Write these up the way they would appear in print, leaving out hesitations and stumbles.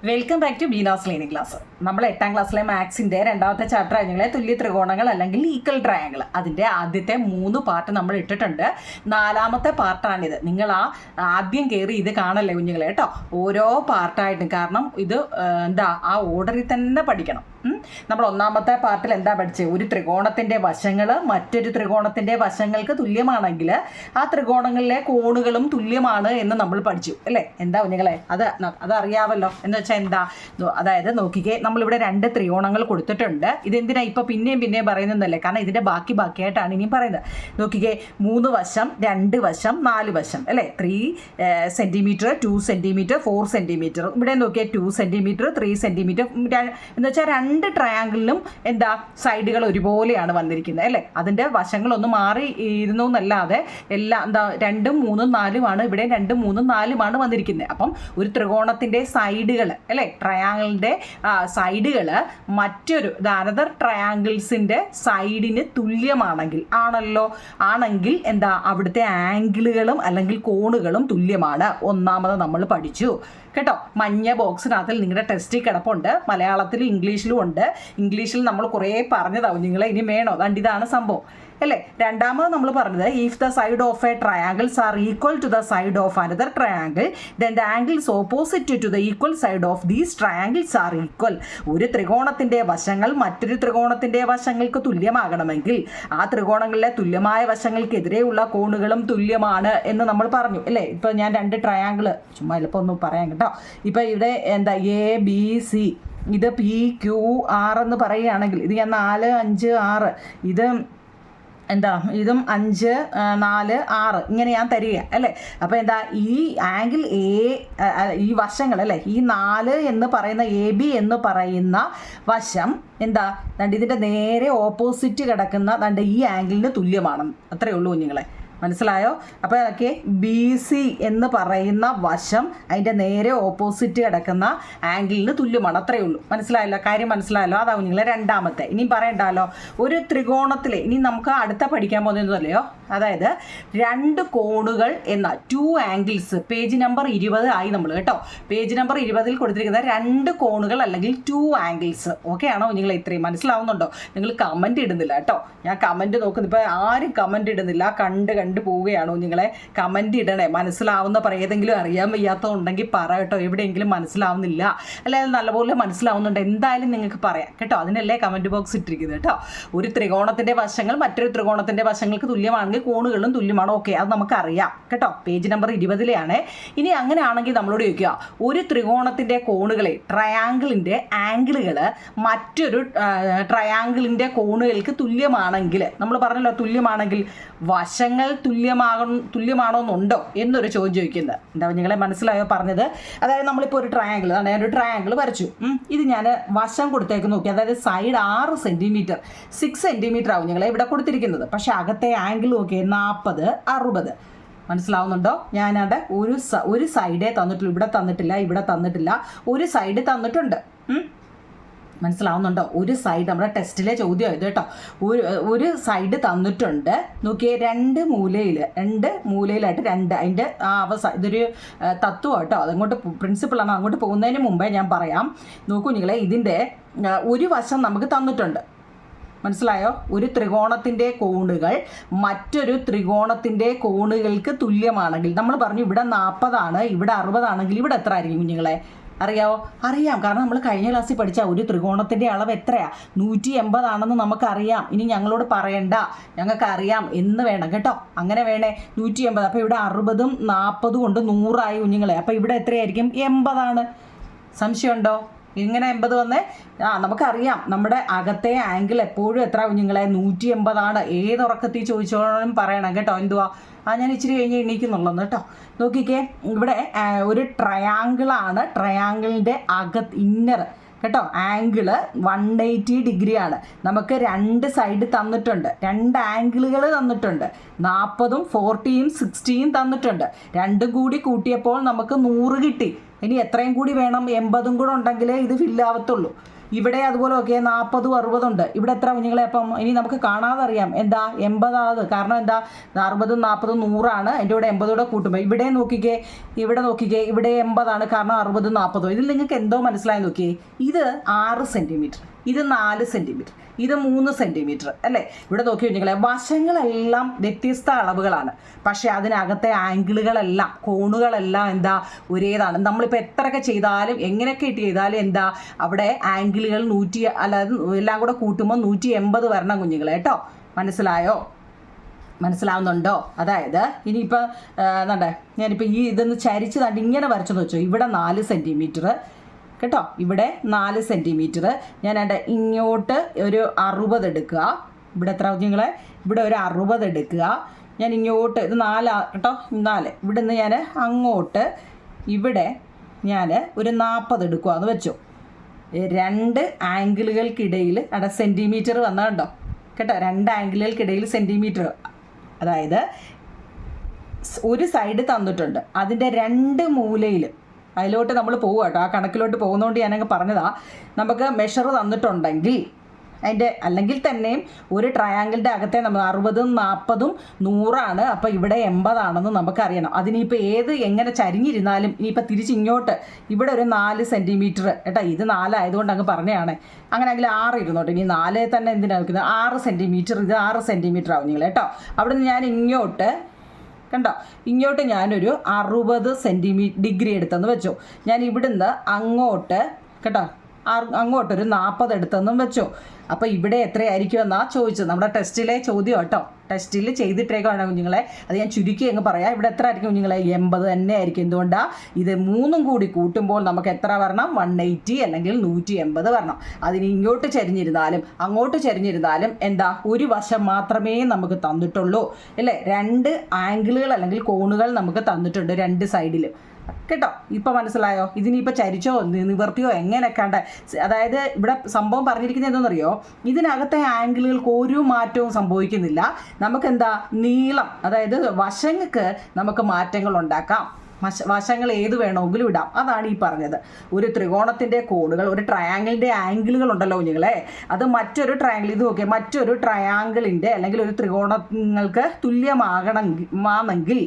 Welcome back to Beena's learning class. നമ്മൾ 8ാം ക്ലാസ്സിലെ മാത്സിൻ്റെ രണ്ടാമത്തെ ചാപ്റ്റർ ആയിരുന്നെങ്കിൽ തുല്യ ത്രികോണങ്ങൾ അല്ലെങ്കിൽ ഈക്വൽ ട്രയാങ്കിൾ, അതിൻ്റെ ആദ്യത്തെ 3 പാർട്ട് നമ്മൾ ഇട്ടിട്ടുണ്ട്. 4ാമത്തെ പാർട്ടാണിത്. നിങ്ങൾ ആദ്യം കയറി ഇത് കാണല്ലേ കുഞ്ഞുങ്ങളെ കേട്ടോ, ഓരോ പാർട്ടായിട്ടും. കാരണം ഇത് ആ ഓർഡറിൽ തന്നെ പഠിക്കണം. നമ്മൾ 1ാമത്തെ പാർട്ടിൽ എന്താ പഠിച്ചത്? ഒരു ത്രികോണത്തിൻ്റെ വശങ്ങൾ മറ്റൊരു ത്രികോണത്തിൻ്റെ വശങ്ങൾക്ക് തുല്യമാണെങ്കിൽ ആ ത്രികോണങ്ങളിലെ കോണുകളും തുല്യമാണ് എന്ന് നമ്മൾ പഠിച്ചു അല്ലേ? എന്താ കുഞ്ഞുങ്ങളെ, അതറിയാമല്ലോ. എന്ന് വെച്ചാൽ എന്താ, അതായത് നോക്കിക്കേ, നമ്മളിവിടെ 2 ത്രികോണങ്ങൾ കൊടുത്തിട്ടുണ്ട്. ഇതെന്തിനാ ഇപ്പോൾ പിന്നെയും പറയുന്നതല്ലേ? കാരണം ഇതിൻ്റെ ബാക്കിയായിട്ടാണ് ഇനിയും പറയുന്നത്. നോക്കിക്കേ, 3 വശം, 2 വശം, 4 വശം അല്ലേ? 3 സെൻറ്റിമീറ്റർ, 2 സെൻറ്റിമീറ്റർ, 4 സെൻറ്റിമീറ്റർ. ഇവിടെ നോക്കിയാൽ 2 സെൻറ്റിമീറ്റർ, 3 സെൻറ്റിമീറ്റർ. എന്ന് വെച്ചാൽ 2 ട്രയാങ്കിളിലും സൈഡുകൾ ഒരുപോലെയാണ് വന്നിരിക്കുന്നത് അല്ലേ? അതിൻ്റെ വശങ്ങളൊന്നും മാറി ഇരുന്നു എന്നല്ലാതെ എല്ലാം 2ഉം 3ഉം 4ഉമാണ്. ഇവിടെ 2ഉം 3ഉം 4ഉമാണ് വന്നിരിക്കുന്നത്. അപ്പം ഒരു ത്രികോണത്തിൻ്റെ സൈഡുകൾ അല്ലേ, ട്രയാങ്കിളിൻ്റെ സൈഡുകൾ മറ്റൊരു അനദർ ട്രയാങ്കിൾസിൻ്റെ സൈഡിന് തുല്യമാണെങ്കിൽ ആണെങ്കിൽ അവിടുത്തെ ആംഗിളുകളും അല്ലെങ്കിൽ കോണുകളും തുല്യമാണ്. 1ാമത് നമ്മൾ പഠിച്ചു കേട്ടോ. മഞ്ഞ ബോക്സിനകത്തിൽ നിങ്ങളുടെ ടെസ്റ്റിൽ കിടപ്പുണ്ട്. മലയാളത്തിലും ഇംഗ്ലീഷിലും ഉണ്ട്. ഇംഗ്ലീഷിൽ നമ്മൾ കുറേ പറഞ്ഞതാവും നിങ്ങളെ, ഇനി വേണോ? ഇതാണ് സംഭവം അല്ലേ? 2ാമത് നമ്മൾ പറഞ്ഞത്, if the side of a triangles are equal to the side of another triangle then the angles opposite to the equal side of these triangles are equal. ഒരു ത്രികോണത്തിൻ്റെ വശങ്ങൾ മറ്റൊരു ത്രികോണത്തിൻ്റെ വശങ്ങൾക്ക് തുല്യമാകണമെങ്കിൽ ആ ത്രികോണങ്ങളിലെ തുല്യമായ വശങ്ങൾക്കെതിരെയുള്ള കോണുകളും തുല്യമാണ് എന്ന് നമ്മൾ പറഞ്ഞു അല്ലേ? ഇപ്പോൾ ഞാൻ 2 ട്രയാങ്കിൾ ചുമ്മാ എളുപ്പം ഒന്നും പറയാം കേട്ടോ. ഇപ്പോൾ ഇവിടെ ABC, ഇത് PQR എന്ന് പറയുകയാണെങ്കിൽ, ഇത് ഞാൻ 4, 5, 6, ഇതും 5, 4, 6 ഇങ്ങനെ ഞാൻ തരിക അല്ലേ? അപ്പോൾ ഈ ആംഗിൾ ഈ വശങ്ങൾ അല്ലേ, ഈ 4 എന്ന് പറയുന്ന AB എന്ന് പറയുന്ന വശം ഇതിൻ്റെ നേരെ ഓപ്പോസിറ്റ് കിടക്കുന്ന ഈ ആംഗിളിന് തുല്യമാണ്. അത്രയേ ഉള്ളൂ കുഞ്ഞുങ്ങളെ, മനസ്സിലായോ? അപ്പോൾ BC എന്ന് പറയുന്ന വശം അതിൻ്റെ നേരെ ഓപ്പോസിറ്റ് കിടക്കുന്ന ആംഗിളിന് തുല്യമാണ്. അത്രയേ ഉള്ളൂ. മനസ്സിലായല്ലോ? കാര്യം മനസ്സിലായല്ലോ? അതാവും നിങ്ങൾ 2ാമത്തെ. ഇനിയും പറയണ്ടല്ലോ, ഒരു ത്രികോണത്തിലെ ഇനി നമുക്ക് അടുത്ത പഠിക്കാൻ പോകുന്നതല്ലയോ, അതായത് 2 കോണുകൾ എന്ന 2 ആംഗിൾസ്. പേജ് നമ്പർ 20 ആയി നമ്മൾ കേട്ടോ. പേജ് നമ്പർ 20 കൊടുത്തിരിക്കുന്ന 2 കോണുകൾ അല്ലെങ്കിൽ 2 ആംഗിൾസ്. ഓക്കെ ആണോ നിങ്ങൾ? ഇത്രയും മനസ്സിലാവുന്നുണ്ടോ? നിങ്ങൾ കമൻറ്റ് ഇടുന്നില്ല കേട്ടോ. ഞാൻ കമൻറ്റ് നോക്കുന്നു, ഇപ്പോൾ ആരും കമൻറ്റ് ഇടുന്നില്ല. കണ്ട് പോവുകയാണോ നിങ്ങളെ? കമൻറ്റ് ഇടണേ. മനസ്സിലാവുന്ന ഏതെങ്കിലും അറിയാൻ വയ്യാത്തതുണ്ടെങ്കിൽ പറ കേട്ടോ. എവിടെയെങ്കിലും മനസ്സിലാവുന്നില്ല അല്ലാതെ നല്ലപോലെ മനസ്സിലാവുന്നുണ്ട് എന്തായാലും നിങ്ങൾക്ക് പറയാം കേട്ടോ. അതിനല്ലേ കമൻറ്റ് ബോക്സ് ഇട്ടിരിക്കുന്നത് കേട്ടോ. ഒരു ത്രികോണത്തിൻ്റെ വശങ്ങൾ മറ്റൊരു ത്രികോണത്തിൻ്റെ വശങ്ങൾക്ക് തുല്യമാണെങ്കിൽ കോണുകളും തുല്യമാണ്. ഓക്കെ, അത് നമുക്കറിയാം കേട്ടോ. പേജ് നമ്പർ 20 ഇനി അങ്ങനെയാണെങ്കിൽ നമ്മളോട് ചോദിക്കുക, ഒരു ത്രികോണത്തിൻ്റെ കോണുകളെ, ട്രയാങ്കിളിൻ്റെ ആംഗിളുകൾ മറ്റൊരു ട്രയാങ്കിളിൻ്റെ കോണുകൾക്ക് തുല്യമാണെങ്കിൽ, നമ്മൾ പറഞ്ഞല്ലോ തുല്യമാണെങ്കിൽ, വശങ്ങൾ തുല്യമാണോ എന്നുണ്ടോ എന്നൊരു ചോദ്യം ചോദിക്കുന്നത്. നിങ്ങളെ മനസ്സിലായോ പറഞ്ഞത്? അതായത് നമ്മളിപ്പോൾ ഒരു ട്രയാങ്കിൾ വരച്ചു. ഇത് ഞാൻ വശം കൊടുത്തേക്ക് നോക്കി. അതായത് സൈഡ് 6 സെൻറ്റിമീറ്റർ, 6 സെൻറ്റിമീറ്റർ ആവും നിങ്ങളെ ഇവിടെ കൊടുത്തിരിക്കുന്നത്. പക്ഷേ അകത്തെ ആംഗിൾ നോക്കിയേ 40, 60. മനസ്സിലാവുന്നുണ്ടോ? ഞാനവിടെ ഒരു സൈഡേ തന്നിട്ടുള്ളൂ. ഇവിടെ തന്നിട്ടില്ല. ഒരു സൈഡ് തന്നിട്ടുണ്ട്. മനസ്സിലാവുന്നുണ്ടോ? ഒരു സൈഡ് നമ്മുടെ ടെസ്റ്റിലെ ചോദ്യം ഇത് കേട്ടോ. ഒരു സൈഡ് തന്നിട്ടുണ്ട്. നോക്കിയേ, 2 മൂലയിലായിട്ട് അതിൻ്റെ ഇതൊരു തത്വം കേട്ടോ. അതങ്ങോട്ട് പ്രിൻസിപ്പിളാണ്. അങ്ങോട്ട് പോകുന്നതിന് മുമ്പേ ഞാൻ പറയാം. നോക്കൂ നിങ്ങളെ, ഇതിൻ്റെ ഒരു വശം നമുക്ക് തന്നിട്ടുണ്ട്. മനസ്സിലായോ? ഒരു ത്രികോണത്തിൻ്റെ കോണുകൾ മറ്റൊരു ത്രികോണത്തിൻ്റെ കോണുകൾക്ക് തുല്യമാണെങ്കിൽ, നമ്മൾ പറഞ്ഞു ഇവിടെ 40 ആണ്, ഇവിടെ 60 ആണെങ്കിൽ ഇവിടെ എത്ര ആയിരിക്കും കുഞ്ഞുങ്ങളെ? അറിയാമോ? അറിയാം. കാരണം നമ്മൾ കഴിഞ്ഞ ക്ലാസ്സിൽ പഠിച്ച ഒരു ത്രികോണത്തിൻ്റെ അളവ് എത്രയാണ്? 180 ആണെന്ന് നമുക്കറിയാം. ഇനി ഞങ്ങളോട് പറയണ്ട, ഞങ്ങൾക്ക് അറിയാം എന്ന് വേണം കേട്ടോ. അങ്ങനെ വേണേ 180. അപ്പോൾ ഇവിടെ 60ഉം 40 കൊണ്ട് 100 ആയി കുഞ്ഞുങ്ങളെ. അപ്പോൾ ഇവിടെ എത്രയായിരിക്കും? 80 ആണ്. സംശയമുണ്ടോ? ഇങ്ങനെ 80 വന്നേ? നമുക്കറിയാം നമ്മുടെ അകത്തെ ആംഗിൾ എപ്പോഴും എത്ര കുഞ്ഞുങ്ങളെ? 180 ആണ്. ഏതുറക്കത്തിൽ ചോദിച്ചോളും പറയണം കേട്ടോ. എന്തുവാ? ഞാൻ ഇച്ചിരി കഴിഞ്ഞ് എണീക്കുന്നുള്ളൂ കേട്ടോ. നോക്കിക്കേ, ഇവിടെ ഒരു ട്രയാങ്കിളാണ്. ട്രയാങ്കിളിൻ്റെ ഇന്നർ കേട്ടോ ആംഗിള് 180 ഡിഗ്രിയാണ്. നമുക്ക് 2 സൈഡ് തന്നിട്ടുണ്ട്, 2 ആംഗിളുകൾ തന്നിട്ടുണ്ട്. 40ഉം 40ഉം 60ഉം തന്നിട്ടുണ്ട്. 2ഉം കൂടി കൂട്ടിയപ്പോൾ നമുക്ക് 100 കിട്ടി. ഇനി എത്രയും കൂടി വേണം? 80ഉം കൂടെ ഉണ്ടെങ്കിലേ ഇത് ഫില്ലാവത്തുള്ളൂ. ഇവിടെ അതുപോലെ ഓക്കെ 40, 60 ഉണ്ട്. ഇവിടെ എത്ര കുഞ്ഞുങ്ങളെ? അപ്പം ഇനി നമുക്ക് കാണാതെ അറിയാം എന്താ 80. കാരണം എന്താ 60, 40, 100 അതിൻ്റെ കൂടെ 80 കൂടെ കൂട്ടുമ്പോൾ ഇവിടെ നോക്കിക്കേ, ഇവിടെ 80 കാരണം 60, 40. ഇതിൽ നിങ്ങൾക്ക് എന്തോ മനസ്സിലായി നോക്കിയേ. ഇത് 6 സെൻറ്റിമീറ്റർ, ഇത് 4 സെൻറ്റിമീറ്റർ, ഇത് 3 സെൻറ്റിമീറ്റർ അല്ലേ? ഇവിടെ നോക്കി കുഞ്ഞുങ്ങളെ വശങ്ങളെല്ലാം വ്യത്യസ്ത അളവുകളാണ്, പക്ഷേ അതിനകത്തെ ആംഗിളുകളെല്ലാം കോണുകളെല്ലാം എന്താ ഒരേതാണ്. നമ്മളിപ്പോൾ എത്രയൊക്കെ ചെയ്താലും എങ്ങനെയൊക്കെ ഇട്ട് ചെയ്താലും എന്താ അവിടെ ആംഗിളുകൾ 100 അല്ലാതെ എല്ലാം കൂടെ കൂട്ടുമ്പോൾ 180 വരണം കുഞ്ഞുങ്ങളെ കേട്ടോ. മനസ്സിലാവുന്നുണ്ടോ? അതായത് ഇനിയിപ്പോൾ എന്താ ഞാനിപ്പോൾ ഇതൊന്ന് ചരിച്ച് തണ്ട് ഇങ്ങനെ വരച്ചെന്ന് വെച്ചോ. ഇവിടെ 4 സെൻറ്റിമീറ്റർ കേട്ടോ, ഇവിടെ 4 സെൻറ്റിമീറ്റർ. ഞാൻ ഇങ്ങോട്ട് ഒരു 60 എടുക്കുക. ഇവിടെ എത്ര കുഞ്ഞുങ്ങളെ? ഇവിടെ ഒരു 60 എടുക്കുക. ഞാൻ ഇങ്ങോട്ട് ഇത് 4 കേട്ടോ, 4. ഇവിടെ നിന്ന് ഞാൻ അങ്ങോട്ട് ഇവിടെ ഞാൻ ഒരു 40 എടുക്കുക എന്ന് വെച്ചു. 2 ആംഗിളുകൾക്കിടയിൽ സെൻറ്റിമീറ്റർ വന്നതുണ്ടോ കേട്ടോ? 2 ആംഗിളുകൾക്കിടയിൽ സെൻറ്റിമീറ്റർ. അതായത് ഒരു സൈഡ് തന്നിട്ടുണ്ട്, അതിൻ്റെ 2 മൂലയിൽ അതിലോട്ട് നമ്മൾ പോവുക കേട്ടോ. ആ കണക്കിലോട്ട് പോകുന്നതുകൊണ്ട് ഞാനങ്ങ് പറഞ്ഞതാ. നമുക്ക് മെഷർ തന്നിട്ടുണ്ടെങ്കിൽ അതിൻ്റെ അല്ലെങ്കിൽ തന്നെയും ഒരു ട്രയാങ്കിളിൻ്റെ അകത്തെ നമ്മൾ 60, 40, 100 അപ്പോൾ ഇവിടെ 80 നമുക്കറിയണം. അതിനിപ്പോൾ എങ്ങനെ ചരിഞ്ഞിരുന്നാലും ഇനിയിപ്പോൾ തിരിച്ചിങ്ങോട്ട് ഇവിടെ ഒരു 4 സെൻറ്റിമീറ്റർ കേട്ടോ. ഇത് 4 ആയതുകൊണ്ട് അങ്ങ് പറഞ്ഞതാണ്. അങ്ങനെയെങ്കിൽ 6 ഇരുന്നോട്ടെ. ഇനി 4 തന്നെ എന്തിനാണ് വെക്കുന്നത്? 6 സെൻറ്റിമീറ്റർ, ഇത് 6 സെൻറ്റിമീറ്റർ ആവും നിങ്ങൾ കേട്ടോ. അവിടെ നിന്ന് ഞാൻ ഇങ്ങോട്ട് കണ്ടോ, ഇങ്ങോട്ട് ഞാനൊരു 60 ഡിഗ്രി എടുത്തെന്ന് വെച്ചു. ഞാൻ ഇവിടുന്ന് അങ്ങോട്ട് കേട്ടോ അങ്ങോട്ടൊരു 40 എടുത്തെന്നും വെച്ചു. അപ്പോൾ ഇവിടെ എത്രയായിരിക്കും എന്നാണ് ചോദിച്ചത്. നമ്മുടെ ടെസ്റ്റിലെ ചോദ്യം കേട്ടോ, ടെസ്റ്റിൽ ചെയ്തിട്ടേക്കാണ് കുഞ്ഞുങ്ങളെ. അത് ഞാൻ ചുരുക്കി അങ്ങ് പറയാം. ഇവിടെ എത്ര ആയിരിക്കും കുഞ്ഞുങ്ങളെ? 80 തന്നെ ആയിരിക്കും. എന്തുകൊണ്ടാണ്? ഇത് 3 കൂടി കൂട്ടുമ്പോൾ നമുക്ക് എത്ര വരണം? 180 അല്ലെങ്കിൽ 180 വരണം. അതിന് ഇങ്ങോട്ട് ചരിഞ്ഞിരുന്നാലും അങ്ങോട്ട് ചരിഞ്ഞിരുന്നാലും എന്താ ഒരു വശം മാത്രമേ നമുക്ക് തന്നിട്ടുള്ളൂ അല്ലേ? 2 ആംഗിളുകൾ അല്ലെങ്കിൽ കോണുകൾ നമുക്ക് തന്നിട്ടുണ്ട് 2 സൈഡിലും കേട്ടോ. ഇപ്പോൾ മനസ്സിലായോ? ഇതിനിപ്പോൾ ചരിച്ചോ നിവർത്തിയോ എങ്ങനെയൊക്കെയാണ്ട്. അതായത് ഇവിടെ സംഭവം പറഞ്ഞിരിക്കുന്നത് എന്താണെന്നറിയോ? ഇതിനകത്തെ ആംഗിളുകൾക്ക് ഒരു മാറ്റവും സംഭവിക്കുന്നില്ല. നമുക്കെന്താ നീളം, അതായത് വശങ്ങൾക്ക് നമുക്ക് മാറ്റങ്ങൾ ഉണ്ടാക്കാം. വശങ്ങൾ ഏത് വേണമെങ്കിലും ഇടാം. അതാണ് ഈ പറഞ്ഞത്. ഒരു ത്രികോണത്തിൻ്റെ കോണുകൾ, ഒരു ട്രയാങ്കിളിൻ്റെ ആംഗിളുകൾ ഉണ്ടല്ലോ കുഞ്ഞുങ്ങളെ, അത് മറ്റൊരു ട്രയാങ്കിൾ, ഇത് നോക്കിയാൽ മറ്റൊരു ട്രയാങ്കിളിൻ്റെ അല്ലെങ്കിൽ ഒരു ത്രികോണങ്ങൾക്ക് തുല്യമാകണമെങ്കിൽ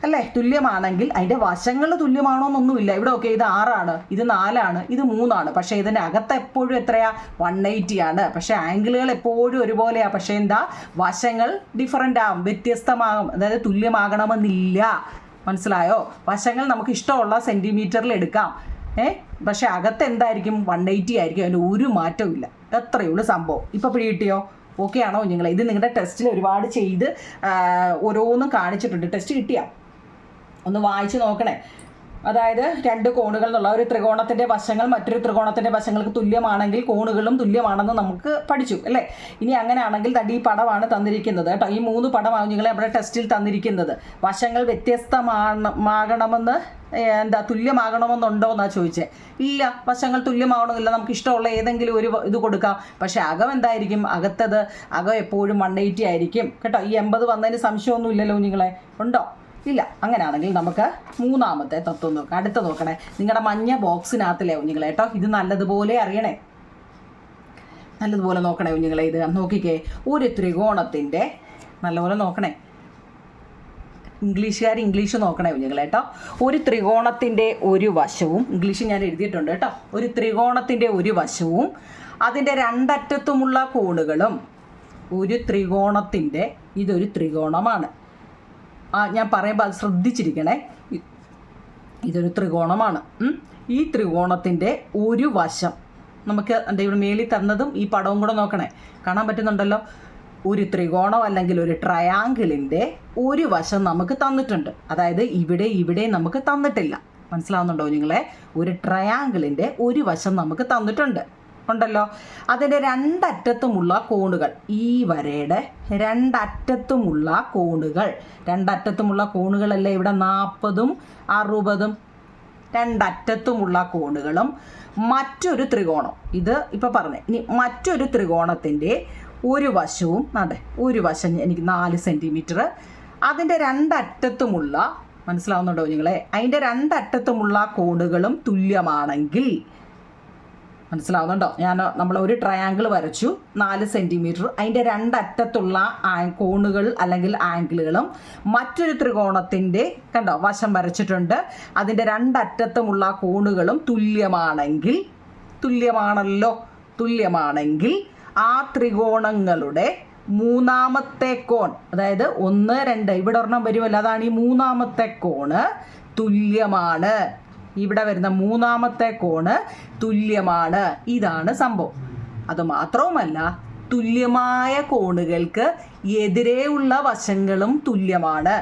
അല്ലേ, തുല്യമാണെങ്കിൽ അതിൻ്റെ വശങ്ങൾ തുല്യമാണോന്നൊന്നുമില്ല. ഇവിടെ ഓക്കെ ഇത് 6 ഇത് 4 ഇത് 3 പക്ഷേ ഇതിൻ്റെ അകത്ത് എപ്പോഴും എത്രയാ? 180 പക്ഷേ ആംഗിളുകൾ എപ്പോഴും ഒരുപോലെയാണ്. പക്ഷേ എന്താ വശങ്ങൾ ഡിഫറൻ്റ് ആകും, വ്യത്യസ്തമാകും. അതായത് തുല്യമാകണമെന്നില്ല. മനസ്സിലായോ? വശങ്ങൾ നമുക്ക് ഇഷ്ടമുള്ള സെൻറ്റിമീറ്ററിൽ എടുക്കാം. പക്ഷേ അകത്ത് എന്തായിരിക്കും? 180 ആയിരിക്കും. അതിന് ഒരു മാറ്റവും ഇല്ല. എത്രയുള്ളൂ സംഭവം. ഇപ്പോൾ പിടികിട്ടിയോ? ഓക്കെ ആണോ നിങ്ങൾ? ഇത് നിങ്ങളുടെ ടെസ്റ്റിൽ ഒരുപാട് ചെയ്ത് ഓരോന്നും കാണിച്ചിട്ടുണ്ട്. ടെസ്റ്റ് കിട്ടിയാ ഒന്ന് വായിച്ച് നോക്കണേ. അതായത് 2 കോണുകൾ എന്നുള്ള ഒരു ത്രികോണത്തിൻ്റെ വശങ്ങൾ മറ്റൊരു ത്രികോണത്തിൻ്റെ വശങ്ങൾക്ക് തുല്യമാണെങ്കിൽ കോണുകളും തുല്യമാണെന്ന് നമുക്ക് പഠിച്ചു അല്ലേ? ഇനി അങ്ങനെയാണെങ്കിൽ ഈ പടമാണ് തന്നിരിക്കുന്നത് കേട്ടോ. ഈ 3 പടമാണ് നിങ്ങളെ നമ്മുടെ ടെസ്റ്റിൽ തന്നിരിക്കുന്നത്. വശങ്ങൾ വ്യത്യസ്തമാകണമെന്ന് തുല്യമാകണമെന്നുണ്ടോ എന്നാണ് ചോദിച്ചത്. ഇല്ല, വശങ്ങൾ തുല്യമാകണമെന്നില്ല. നമുക്ക് ഇഷ്ടമുള്ള ഏതെങ്കിലും ഒരു ഇത് കൊടുക്കാം. പക്ഷേ അകം എന്തായിരിക്കും? അകം എപ്പോഴും 180 ആയിരിക്കും കേട്ടോ. ഈ 80 വന്നതിന് സംശയമൊന്നും ഇല്ലല്ലോ നിങ്ങളെ, ഉണ്ടോ? ഇല്ല. അങ്ങനെയാണെങ്കിൽ നമുക്ക് 3ാമത്തെ തത്വം നോക്കാം. അടുത്ത നോക്കണേ, നിങ്ങളുടെ മഞ്ഞ ബോക്സിനകത്തിലെ കുഞ്ഞുങ്ങളെ കേട്ടോ. ഇത് നല്ലതുപോലെ അറിയണേ, നല്ലതുപോലെ നോക്കണേ കുഞ്ഞുങ്ങളെ. ഇത് നോക്കിക്കേ, ഒരു ത്രികോണത്തിൻ്റെ നല്ലപോലെ നോക്കണേ. ഇംഗ്ലീഷ് നോക്കണേ കുഞ്ഞുങ്ങളെ കേട്ടോ. ഒരു ത്രികോണത്തിൻ്റെ ഒരു വശവും, ഇംഗ്ലീഷ് ഞാൻ എഴുതിയിട്ടുണ്ട് കേട്ടോ. ഒരു ത്രികോണത്തിൻ്റെ ഒരു വശവും അതിൻ്റെ 2 അറ്റത്തുമുള്ള കോണുകളും. ഒരു ത്രികോണത്തിൻ്റെ ഇതൊരു ത്രികോണമാണ്. ഞാൻ പറയുമ്പോൾ അത് ശ്രദ്ധിച്ചിരിക്കണേ. ഇതൊരു ത്രികോണമാണ്. ഈ ത്രികോണത്തിൻ്റെ ഒരു വശം നമുക്ക് എൻ്റെ ഇവിടെ മേലിൽ തന്നതും ഈ പടവും കൂടെ നോക്കണേ, കാണാൻ പറ്റുന്നുണ്ടല്ലോ. ഒരു ത്രികോണം അല്ലെങ്കിൽ ഒരു ട്രയാങ്കിളിൻ്റെ ഒരു വശം നമുക്ക് തന്നിട്ടുണ്ട്. അതായത് ഇവിടെ നമുക്ക് തന്നിട്ടില്ല. മനസ്സിലാവുന്നുണ്ടോ നിങ്ങളെ? ഒരു ട്രയാങ്കിളിൻ്റെ ഒരു വശം നമുക്ക് തന്നിട്ടുണ്ട് ഉണ്ടല്ലോ. അതിൻ്റെ 2 അറ്റത്തുമുള്ള കോണുകൾ, ഈ വരയുടെ 2 അറ്റത്തുമുള്ള കോണുകൾ, 2 അറ്റത്തുമുള്ള കോണുകളല്ലേ ഇവിടെ 40ഉം 60ഉം, 2 അറ്റത്തുമുള്ള കോണുകളും മറ്റൊരു ത്രികോണം, ഇത് ഇപ്പോൾ പറഞ്ഞേ. ഇനി മറ്റൊരു ത്രികോണത്തിൻ്റെ ഒരു വശവും ഒരു വശം എനിക്ക് 4 സെൻറ്റിമീറ്റർ, അതിൻ്റെ 2 അറ്റത്തുമുള്ള, മനസ്സിലാവുന്നുണ്ടോ നിങ്ങളെ? അതിൻ്റെ 2 അറ്റത്തുമുള്ള കോണുകളും തുല്യമാണെങ്കിൽ മനസ്സിലാവുന്നുണ്ടോ? നമ്മൾ ഒരു ട്രയാങ്കിൾ വരച്ചു 4 സെൻറ്റിമീറ്റർ, അതിൻ്റെ രണ്ടറ്റത്തുള്ള കോണുകൾ അല്ലെങ്കിൽ ആംഗിളുകളും മറ്റൊരു ത്രികോണത്തിൻ്റെ കണ്ടോ വശം വരച്ചിട്ടുണ്ട്. അതിൻ്റെ രണ്ടറ്റത്തുമുള്ള കോണുകളും തുല്യമാണെങ്കിൽ ആ ത്രികോണങ്ങളുടെ മൂന്നാമത്തെ കോൺ, അതായത് 1, 2 ഇവിടെ ഒരെണ്ണം വരുമല്ലോ, അതാണ് ഈ മൂന്നാമത്തെ കോണ് തുല്യമാണ്. ഇവിടെ വരുന്ന മൂന്നാമത്തെ കോണ് തുല്യമാണ്. ഇതാണ് സംഭവം. അതുമാത്രവുമല്ല, തുല്യമായ കോണുകൾക്ക് എതിരെയുള്ള വശങ്ങളും തുല്യമാണ്.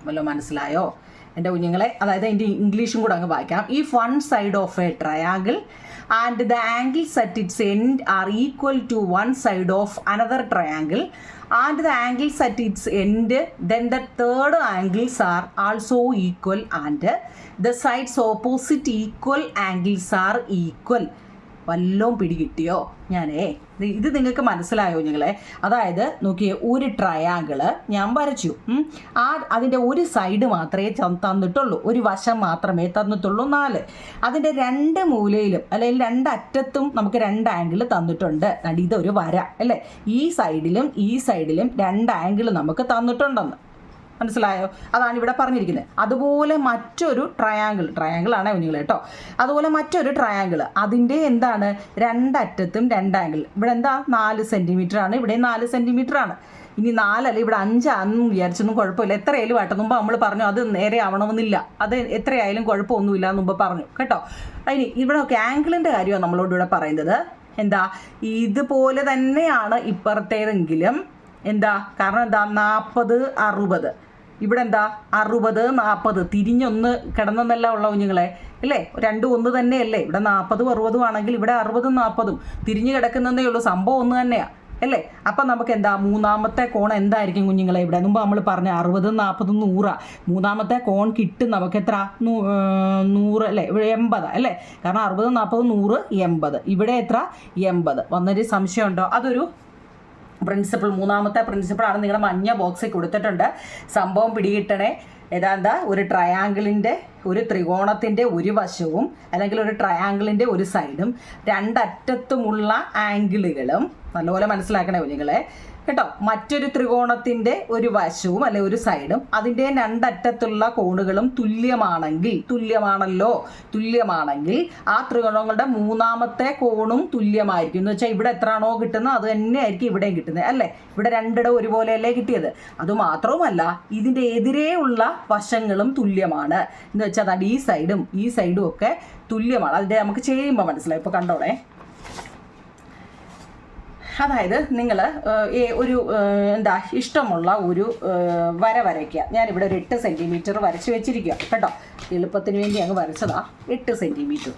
വല്ലോ മനസ്സിലായോ എൻ്റെ കുഞ്ഞുങ്ങളെ? അതായത് അതിൻ്റെ ഇംഗ്ലീഷും കൂടെ അങ്ങ് വായിക്കാം. If one side of A triangle and the angles at its end are equal to one side of another triangle and the angles at its end, then the third angles are also equal and the sides opposite equal angles are equal. വല്ലോം പിടികിട്ടിയോ? ഇത് നിങ്ങൾക്ക് മനസ്സിലായോ കുഞ്ഞുങ്ങളെ? അതായത് നോക്കിയേ, ഒരു triangle ഞാൻ വരച്ചു. അതിൻ്റെ ഒരു സൈഡ് മാത്രമേ തന്നിട്ടുള്ളൂ, ഒരു വശം മാത്രമേ തന്നിട്ടുള്ളൂ 4. അതിൻ്റെ 2 മൂലയിലും അല്ലെങ്കിൽ 2 അറ്റത്തും നമുക്ക് 2 ആംഗിൾ തന്നിട്ടുണ്ട്. ഇതൊരു വര അല്ലേ? ഈ സൈഡിലും 2 ആംഗിൾ നമുക്ക് തന്നിട്ടുണ്ടെന്ന് മനസ്സിലായോ? അതാണ് ഇവിടെ പറഞ്ഞിരിക്കുന്നത്. അതുപോലെ മറ്റൊരു ട്രയാങ്കിളാണ് കുഞ്ഞുങ്ങളെ കേട്ടോ. അതുപോലെ മറ്റൊരു ട്രയാങ്കിൾ, അതിൻ്റെ എന്താണ്, 2 അറ്റത്തും 2 ആംഗിൾ. ഇവിടെ എന്താ 4 സെൻറ്റിമീറ്റർ ആണ്, ഇവിടെ 4 സെൻറ്റിമീറ്റർ ആണ്. ഇനി 4 അല്ല, ഇവിടെ 5 ആണെന്ന് വിചാരിച്ചൊന്നും കുഴപ്പമില്ല. എത്രയായാലും ആട്ടെ. മുമ്പ് നമ്മൾ പറഞ്ഞു അത് നേരെ ആവണമെന്നില്ല, അത് എത്രയായാലും കുഴപ്പമൊന്നുമില്ല എന്ന് മുമ്പ് പറഞ്ഞു കേട്ടോ. ഇനി ഇവിടെ ഒക്കെ ആംഗിളിൻ്റെ കാര്യമാണ് നമ്മളോട് ഇവിടെ പറയുന്നത്. എന്താ, ഇതുപോലെ തന്നെയാണ് ഇപ്പുറത്തേതെങ്കിലും എന്താ, കാരണം എന്താ 40, 60. ഇവിടെ എന്താ 60, 40 തിരിഞ്ഞൊന്ന് കിടന്നെന്നല്ല ഉള്ള കുഞ്ഞുങ്ങളെ അല്ലേ? 2 ഒന്ന് തന്നെയല്ലേ? ഇവിടെ 40, 60 ആണെങ്കിൽ ഇവിടെ 60, 40 തിരിഞ്ഞു കിടക്കുന്നതേ ഉള്ളൂ. സംഭവം ഒന്ന് തന്നെയാണ് അല്ലേ? അപ്പം നമുക്ക് എന്താ മൂന്നാമത്തെ കോൺ എന്തായിരിക്കും കുഞ്ഞുങ്ങളെ? ഇവിടെ മുമ്പ് നമ്മൾ പറഞ്ഞ 60, 40, 100. മൂന്നാമത്തെ കോൺ കിട്ടും നമുക്ക് എത്ര? 100 അല്ലേ? ഇവിടെ 80 അല്ലേ? കാരണം 60, 40, 100, 80. ഇവിടെ എത്ര? 80. വന്നൊരു സംശയമുണ്ടോ? അതൊരു മൂന്നാമത്തെ പ്രിൻസിപ്പിളാണ്. നിങ്ങളുടെ മഞ്ഞ ബോക്സിൽ കൊടുത്തിട്ടുണ്ട്. സംഭവം പിടികിട്ടണേ. ഏതാണ്ടാ ഒരു ട്രയാങ്കിളിൻ്റെ, ഒരു ത്രികോണത്തിൻ്റെ ഒരു വശവും അല്ലെങ്കിൽ ഒരു ട്രയാങ്കിളിൻ്റെ ഒരു സൈഡും 2 അറ്റത്തുമുള്ള ആംഗിളുകളും നല്ലപോലെ മനസ്സിലാക്കണേ കുഞ്ഞുങ്ങളെ കേട്ടോ. മറ്റൊരു ത്രികോണത്തിൻ്റെ ഒരു വശവും അല്ലെ ഒരു സൈഡും അതിൻ്റെ 2 അറ്റത്തുള്ള കോണുകളും തുല്യമാണെങ്കിൽ ആ ത്രികോണങ്ങളുടെ മൂന്നാമത്തെ കോണും തുല്യമായിരിക്കും. എന്ന് വെച്ചാൽ ഇവിടെ എത്രയാണോ കിട്ടുന്നത് അത് തന്നെയായിരിക്കും ഇവിടെയും കിട്ടുന്നത് അല്ലേ? ഇവിടെ 2 ഒരുപോലെയല്ലേ കിട്ടിയത്. അതുമാത്രവുമല്ല, ഇതിൻ്റെ എതിരെയുള്ള വശങ്ങളും തുല്യമാണ്. എന്ന് വെച്ചാൽ അത് ഈ സൈഡും ഒക്കെ തുല്യമാണ്. അതിൻ്റെ നമുക്ക് ചെയ്യുമ്പോൾ മനസ്സിലായി. ഇപ്പോൾ കണ്ടോളേ. അതായത് നിങ്ങൾ ഒരു എന്താ ഇഷ്ടമുള്ള ഒരു വര വരയ്ക്കുക. ഞാനിവിടെ ഒരു 8 സെൻറ്റിമീറ്റർ വരച്ച് വെച്ചിരിക്കുക കേട്ടോ. എളുപ്പത്തിന് വേണ്ടി അങ്ങ് വരച്ചതാ. 8 സെൻറ്റിമീറ്റർ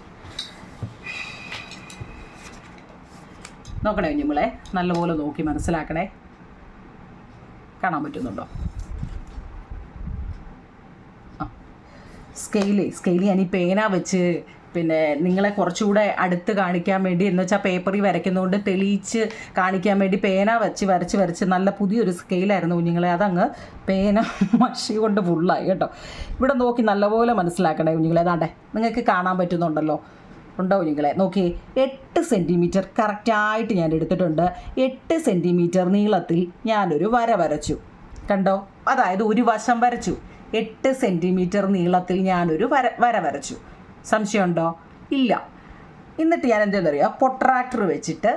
നോക്കണേ കുഞ്ഞുങ്ങളെ, നല്ലപോലെ നോക്കി മനസ്സിലാക്കണേ. കാണാൻ പറ്റുന്നുണ്ടോ? സ്കെയില് ഞാൻ ഈ പേന വെച്ച് പിന്നെ നിങ്ങളെ കുറച്ചുകൂടെ അടുത്ത് കാണിക്കാൻ വേണ്ടി, എന്ന് വെച്ചാൽ പേപ്പറിൽ വരയ്ക്കുന്നതുകൊണ്ട് തെളിയിച്ച് കാണിക്കാൻ വേണ്ടി പേന വരച്ച് നല്ല പുതിയൊരു സ്കെയിലായിരുന്നു കുഞ്ഞുങ്ങളെ. അതങ്ങ് പേന മഷി കൊണ്ട് ഫുള്ളായി കേട്ടോ. ഇവിടെ നോക്കി നല്ലപോലെ മനസ്സിലാക്കണേ കുഞ്ഞുങ്ങളെ. അതാണ്ടേ നിങ്ങൾക്ക് കാണാൻ പറ്റുന്നുണ്ടല്ലോ, ഉണ്ടോ കുഞ്ഞുങ്ങളെ? നോക്കി 8 സെൻറ്റിമീറ്റർ കറക്റ്റായിട്ട് ഞാൻ എടുത്തിട്ടുണ്ട്. 8 സെൻറ്റിമീറ്റർ നീളത്തിൽ ഞാനൊരു വര വരച്ചു കണ്ടോ. അതായത് ഒരു വശം വരച്ചു. 8 സെൻറ്റിമീറ്റർ നീളത്തിൽ ഞാനൊരു വര വരച്ചു. സംശയമുണ്ടോ? ഇല്ല. എന്നിട്ട് ഞാൻ എന്താണെന്നറിയാം, പൊട്രാക്ടർ വെച്ചിട്ട്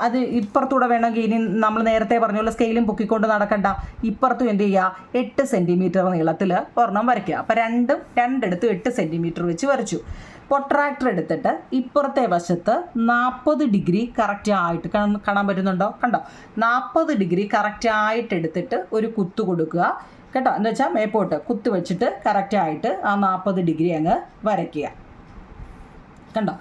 അത് ഇപ്പുറത്തൂടെ വേണമെങ്കിൽ ഇനി നമ്മൾ നേരത്തെ പറഞ്ഞ പോലെ സ്കെയിലും പൊക്കിക്കൊണ്ട് നടക്കണ്ട, ഇപ്പുറത്തും എന്ത് ചെയ്യുക, 8 സെൻറ്റിമീറ്റർ നീളത്തിൽ ഒരെണ്ണം വരയ്ക്കുക. അപ്പോൾ രണ്ടിടത്ത് 8 സെൻറ്റിമീറ്റർ വെച്ച് വരച്ചു. പൊട്രാക്ടർ എടുത്തിട്ട് ഇപ്പുറത്തെ വശത്ത് 40 ഡിഗ്രി കറക്റ്റായിട്ട് കാണാൻ പറ്റുന്നുണ്ടോ? കണ്ടോ, 40 ഡിഗ്രി കറക്റ്റായിട്ട് എടുത്തിട്ട് ഒരു കുത്തു കൊടുക്കുക കേട്ടോ. എന്ന് വെച്ചാൽ മേപ്പോട്ട് കുത്ത് വെച്ചിട്ട് കറക്റ്റായിട്ട് ആ 40 ഡിഗ്രി അങ്ങ് വരയ്ക്കുക കണ്ടോ.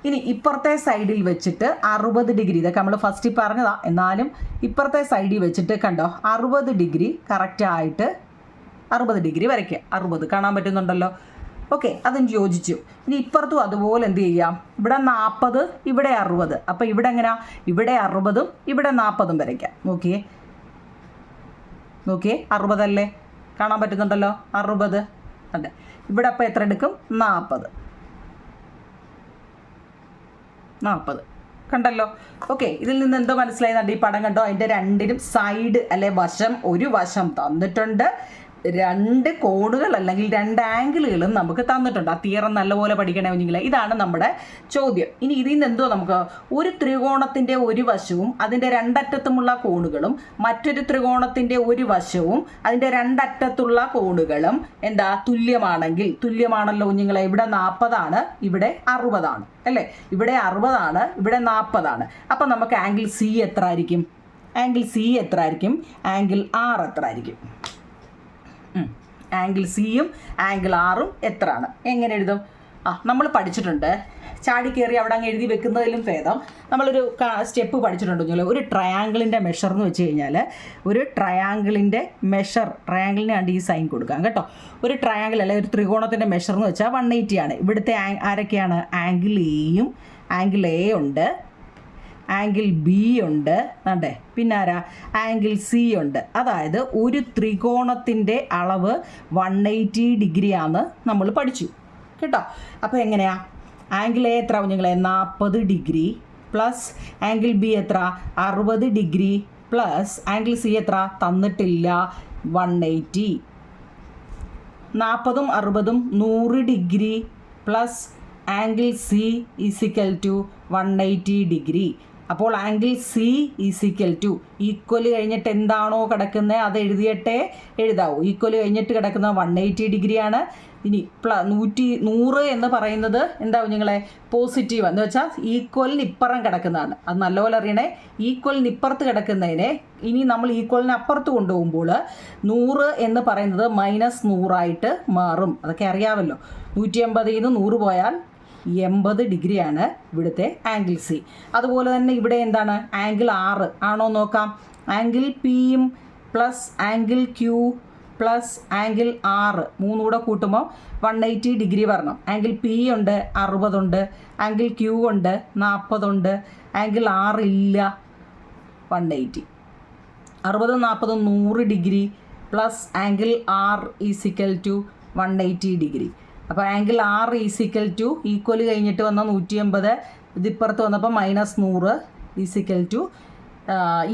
ഇനി ഇപ്പുറത്തെ സൈഡിൽ വെച്ചിട്ട് 60 ഡിഗ്രി, ഇതൊക്കെ നമ്മൾ ഫസ്റ്റിൽ പറഞ്ഞതാ, എന്നാലും ഇപ്പുറത്തെ സൈഡിൽ വെച്ചിട്ട് കണ്ടോ 60 ഡിഗ്രി കറക്റ്റായിട്ട് 60 ഡിഗ്രി വരയ്ക്കുക. 60 കാണാൻ പറ്റുന്നുണ്ടല്ലോ. ഓക്കെ, അതും യോജിച്ചു. ഇനി ഇപ്പുറത്തും അതുപോലെ എന്ത് ചെയ്യാം, ഇവിടെ 40 ഇവിടെ 60. അപ്പോൾ ഇവിടെ എങ്ങനെയാ, ഇവിടെ 60ഉം ഇവിടെ 40ഉം വരയ്ക്കാം. നോക്കിയേ 60 അല്ലേ, കാണാൻ പറ്റുന്നുണ്ടല്ലോ 60. അതെ, ഇവിടെ അപ്പോൾ എത്ര എടുക്കും, 40. 40 കണ്ടല്ലോ. ഓക്കെ, ഇതിൽ നിന്ന് എന്തോ മനസ്സിലായി? ഈ പടം കണ്ടോ? അതിൻ്റെ രണ്ടിനും സൈഡ് അല്ലെ വശം, ഒരു വശം തന്നിട്ടുണ്ട്, രണ്ട് കോണുകൾ അല്ലെങ്കിൽ രണ്ട് ആംഗിളുകളും നമുക്ക് തന്നിട്ടുണ്ട്. ആ തിയറം നല്ലപോലെ പഠിക്കണേ കുഞ്ഞുങ്ങളെ. ഇതാണ് നമ്മുടെ ചോദ്യം. ഇനി ഇതിൽ നിന്ന് എന്തോ നമുക്ക് ഒരു ത്രികോണത്തിൻ്റെ ഒരു വശവും അതിൻ്റെ രണ്ടറ്റത്തുമുള്ള കോണുകളും മറ്റൊരു ത്രികോണത്തിൻ്റെ ഒരു വശവും അതിൻ്റെ രണ്ടറ്റത്തുള്ള കോണുകളും എന്താ തുല്യമാണെങ്കിൽ, തുല്യമാണല്ലോ കുഞ്ഞുങ്ങളെ. ഇവിടെ 40 ഇവിടെ 60 അല്ലേ? ഇവിടെ 60 ഇവിടെ 40. അപ്പം നമുക്ക് ആംഗിൾ സി എത്ര ആയിരിക്കും? ആംഗിൾ സി എത്ര ആയിരിക്കും? ആംഗിൾ ആർ എത്ര ആയിരിക്കും? ആംഗിൾ സിയും ആംഗിൾ ആറും എത്രയാണ്? എങ്ങനെ എഴുതും? നമ്മൾ പഠിച്ചിട്ടുണ്ട്. ചാടി കയറി അവിടെ അങ്ങ് എഴുതി വെക്കുന്നതിലും ഭേദം നമ്മളൊരു സ്റ്റെപ്പ് പഠിച്ചിട്ടുണ്ടെങ്കിൽ ഒരു ട്രയാങ്കിളിൻ്റെ മെഷർ എന്ന് വെച്ച് കഴിഞ്ഞാൽ, ഒരു ട്രയാങ്കിളിൻ്റെ മെഷർ, ട്രയാങ്കിളിന് വേണ്ടി ഈ സൈൻ കൊടുക്കാം കേട്ടോ. ഒരു ട്രയാങ്കിൾ അല്ലെങ്കിൽ ഒരു ത്രികോണത്തിൻ്റെ മെഷർ എന്ന് വെച്ചാൽ 180 ആണ്. ഇവിടുത്തെ ആരൊക്കെയാണ്? ആംഗിൾ എയും, ആംഗിൾ എ ഉണ്ട്, ആംഗിൾ ബി ഉണ്ട്, അതെ, പിന്നെ ആരാ? ആംഗിൾ സി ഉണ്ട്. അതായത് ഒരു ത്രികോണത്തിൻ്റെ അളവ് 180 ഡിഗ്രിയാന്ന് നമ്മൾ പഠിച്ചു കേട്ടോ. അപ്പോൾ എങ്ങനെയാ? ആംഗിൾ എ എത്ര കുഞ്ഞുങ്ങളെ? 40 ഡിഗ്രി പ്ലസ് ആംഗിൾ ബി എത്ര? 60 ഡിഗ്രി പ്ലസ് ആംഗിൾ സി എത്ര? തന്നിട്ടില്ല, 180. 40ഉം 60ഉം 100 degree plus angle C is equal to 180 degree. അപ്പോൾ angle C is equal to equal കഴിഞ്ഞിട്ട് എന്താണോ കിടക്കുന്നത് അത് എഴുതാവൂ. ഈക്വൽ കഴിഞ്ഞിട്ട് കിടക്കുന്ന 180 ഡിഗ്രിയാണ്. ഇനി 100 എന്ന് പറയുന്നത് എന്താ കുഞ്ഞുങ്ങളെ? പോസിറ്റീവ് എന്ന് വെച്ചാൽ ഈക്വലിന് ഇപ്പുറം കിടക്കുന്നതാണ്. അത് നല്ലപോലെ അറിയണേ. ഈക്വലിന് ഇപ്പുറത്ത് കിടക്കുന്നതിനെ ഇനി നമ്മൾ ഈക്വലിന് അപ്പുറത്ത് കൊണ്ടുപോകുമ്പോൾ 100 എന്ന് പറയുന്നത് -100 മാറും. അതൊക്കെ അറിയാമല്ലോ. 180 നിന്ന് 100 പോയാൽ 80 ഡിഗ്രിയാണ് ഇവിടുത്തെ ആംഗിൾ സി. അതുപോലെ തന്നെ ഇവിടെ എന്താണ്? ആംഗിൾ ആറ് ആണോ നോക്കാം. ആംഗിൾ പിയും plus angle Q plus angle R മൂന്നുകൂടെ കൂട്ടുമ്പോൾ 180 ഡിഗ്രി വരണം. ആംഗിൾ പി ഉണ്ട്, 60 ഉണ്ട്, ആംഗിൾ ക്യൂ ഉണ്ട്, 40 ഉണ്ട്, ആംഗിൾ ആറ് ഇല്ല, 180. 60 40 100 degree plus angle R is equal to 180 degree. അപ്പോൾ angle R is equal to equal കഴിഞ്ഞിട്ട് വന്ന 180, ഇതിപ്പുറത്ത് വന്നപ്പോൾ -100 ഈസിക്കൽ ടു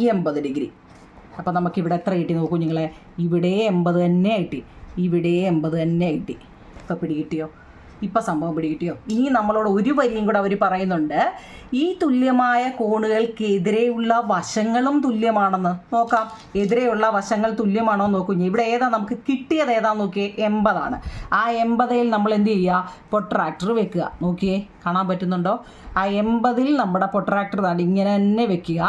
80 ഡിഗ്രി. അപ്പോൾ നമുക്കിവിടെ എത്ര കിട്ടി നോക്കൂ കുഞ്ഞുങ്ങളെ? ഇവിടെ 80 തന്നെ കിട്ടി, ഇവിടെ 80 തന്നെ കിട്ടി. ഇപ്പോൾ പിടികിട്ടിയോ? ഇപ്പം സംഭവം പിടികിട്ടിയോ? ഇനി നമ്മളോട് ഒരു വരിയും കൂടെ അവർ പറയുന്നുണ്ട്, ഈ തുല്യമായ കോണുകൾക്കെതിരെയുള്ള വശങ്ങളും തുല്യമാണെന്ന്. നോക്കാം, എതിരെയുള്ള വശങ്ങൾ തുല്യമാണോ നോക്കൂ. ഇവിടെ ഏതാ നമുക്ക് കിട്ടിയത്? ഏതാന്ന് നോക്കിയേ, 80. ആ 80ൽ നമ്മൾ എന്ത് ചെയ്യുക? പ്രൊട്രാക്ടർ വെക്കുക. നോക്കിയേ, കാണാൻ പറ്റുന്നുണ്ടോ? ആ 80ൽ നമ്മുടെ പ്രൊട്രാക്ടർ താണ്ടി ഇങ്ങനെ തന്നെ വെക്കുക.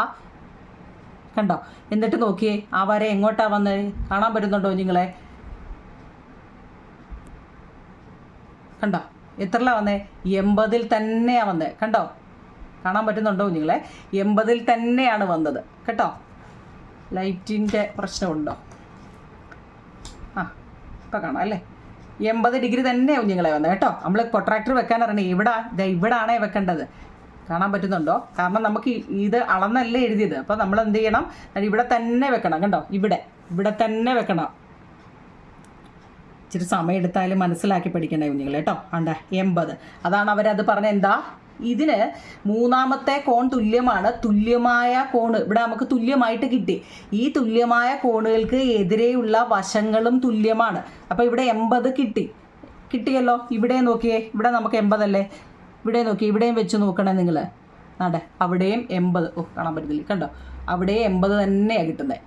കണ്ടോ? എന്നിട്ട് നോക്കിയേ, ആ വര എങ്ങോട്ടാണ് വന്നത്? കാണാൻ പറ്റുന്നുണ്ടോ നിങ്ങളെ? കണ്ടോ? എത്രയിലാണ് വന്നേ? 80ൽ തന്നെയാണ് വന്നത്. കണ്ടോ? കാണാൻ പറ്റുന്നുണ്ടോ നിങ്ങളെ? 80ൽ തന്നെയാണ് വന്നത് കേട്ടോ. ലൈറ്റിൻ്റെ പ്രശ്നമുണ്ടോ? ഇപ്പം കാണാം അല്ലേ? 80 ഡിഗ്രി തന്നെയാണ് നിങ്ങളെ വന്നത് കേട്ടോ. നമ്മൾ പ്രൊട്രാക്ടർ വെക്കാൻ അറിയണേ. ഇവിടാണേ വെക്കേണ്ടത്. കാണാൻ പറ്റുന്നുണ്ടോ? കാരണം നമുക്ക് ഇത് അളന്നല്ലേ എഴുതിയത്. അപ്പോൾ നമ്മൾ എന്ത് ചെയ്യണം? ഇവിടെ തന്നെ വെക്കണം. കണ്ടോ? ഇവിടെ തന്നെ വെക്കണം. ഇച്ചിരി സമയം എടുത്താലും മനസ്സിലാക്കി പഠിക്കണേ കുഞ്ഞുങ്ങൾ കേട്ടോ. 80 അതാണ് അവരത് പറഞ്ഞ എന്താ? ഇതിന് മൂന്നാമത്തെ കോൺ തുല്യമാണ്. തുല്യമായ കോണ് ഇവിടെ നമുക്ക് തുല്യമായിട്ട് കിട്ടി. ഈ തുല്യമായ കോണുകൾക്ക് എതിരെയുള്ള വശങ്ങളും തുല്യമാണ്. അപ്പോൾ ഇവിടെ 80 കിട്ടിയല്ലോ. ഇവിടെ നോക്കിയേ, ഇവിടെ നമുക്ക് 80 അല്ലേ? ഇവിടെ നോക്കി, ഇവിടെയും വെച്ച് നോക്കണേ നിങ്ങൾ. അവിടെയും 80. കാണാൻ പറ്റുന്നില്ല. കണ്ടോ? അവിടെയും 80 തന്നെയാണ് കിട്ടുന്നത്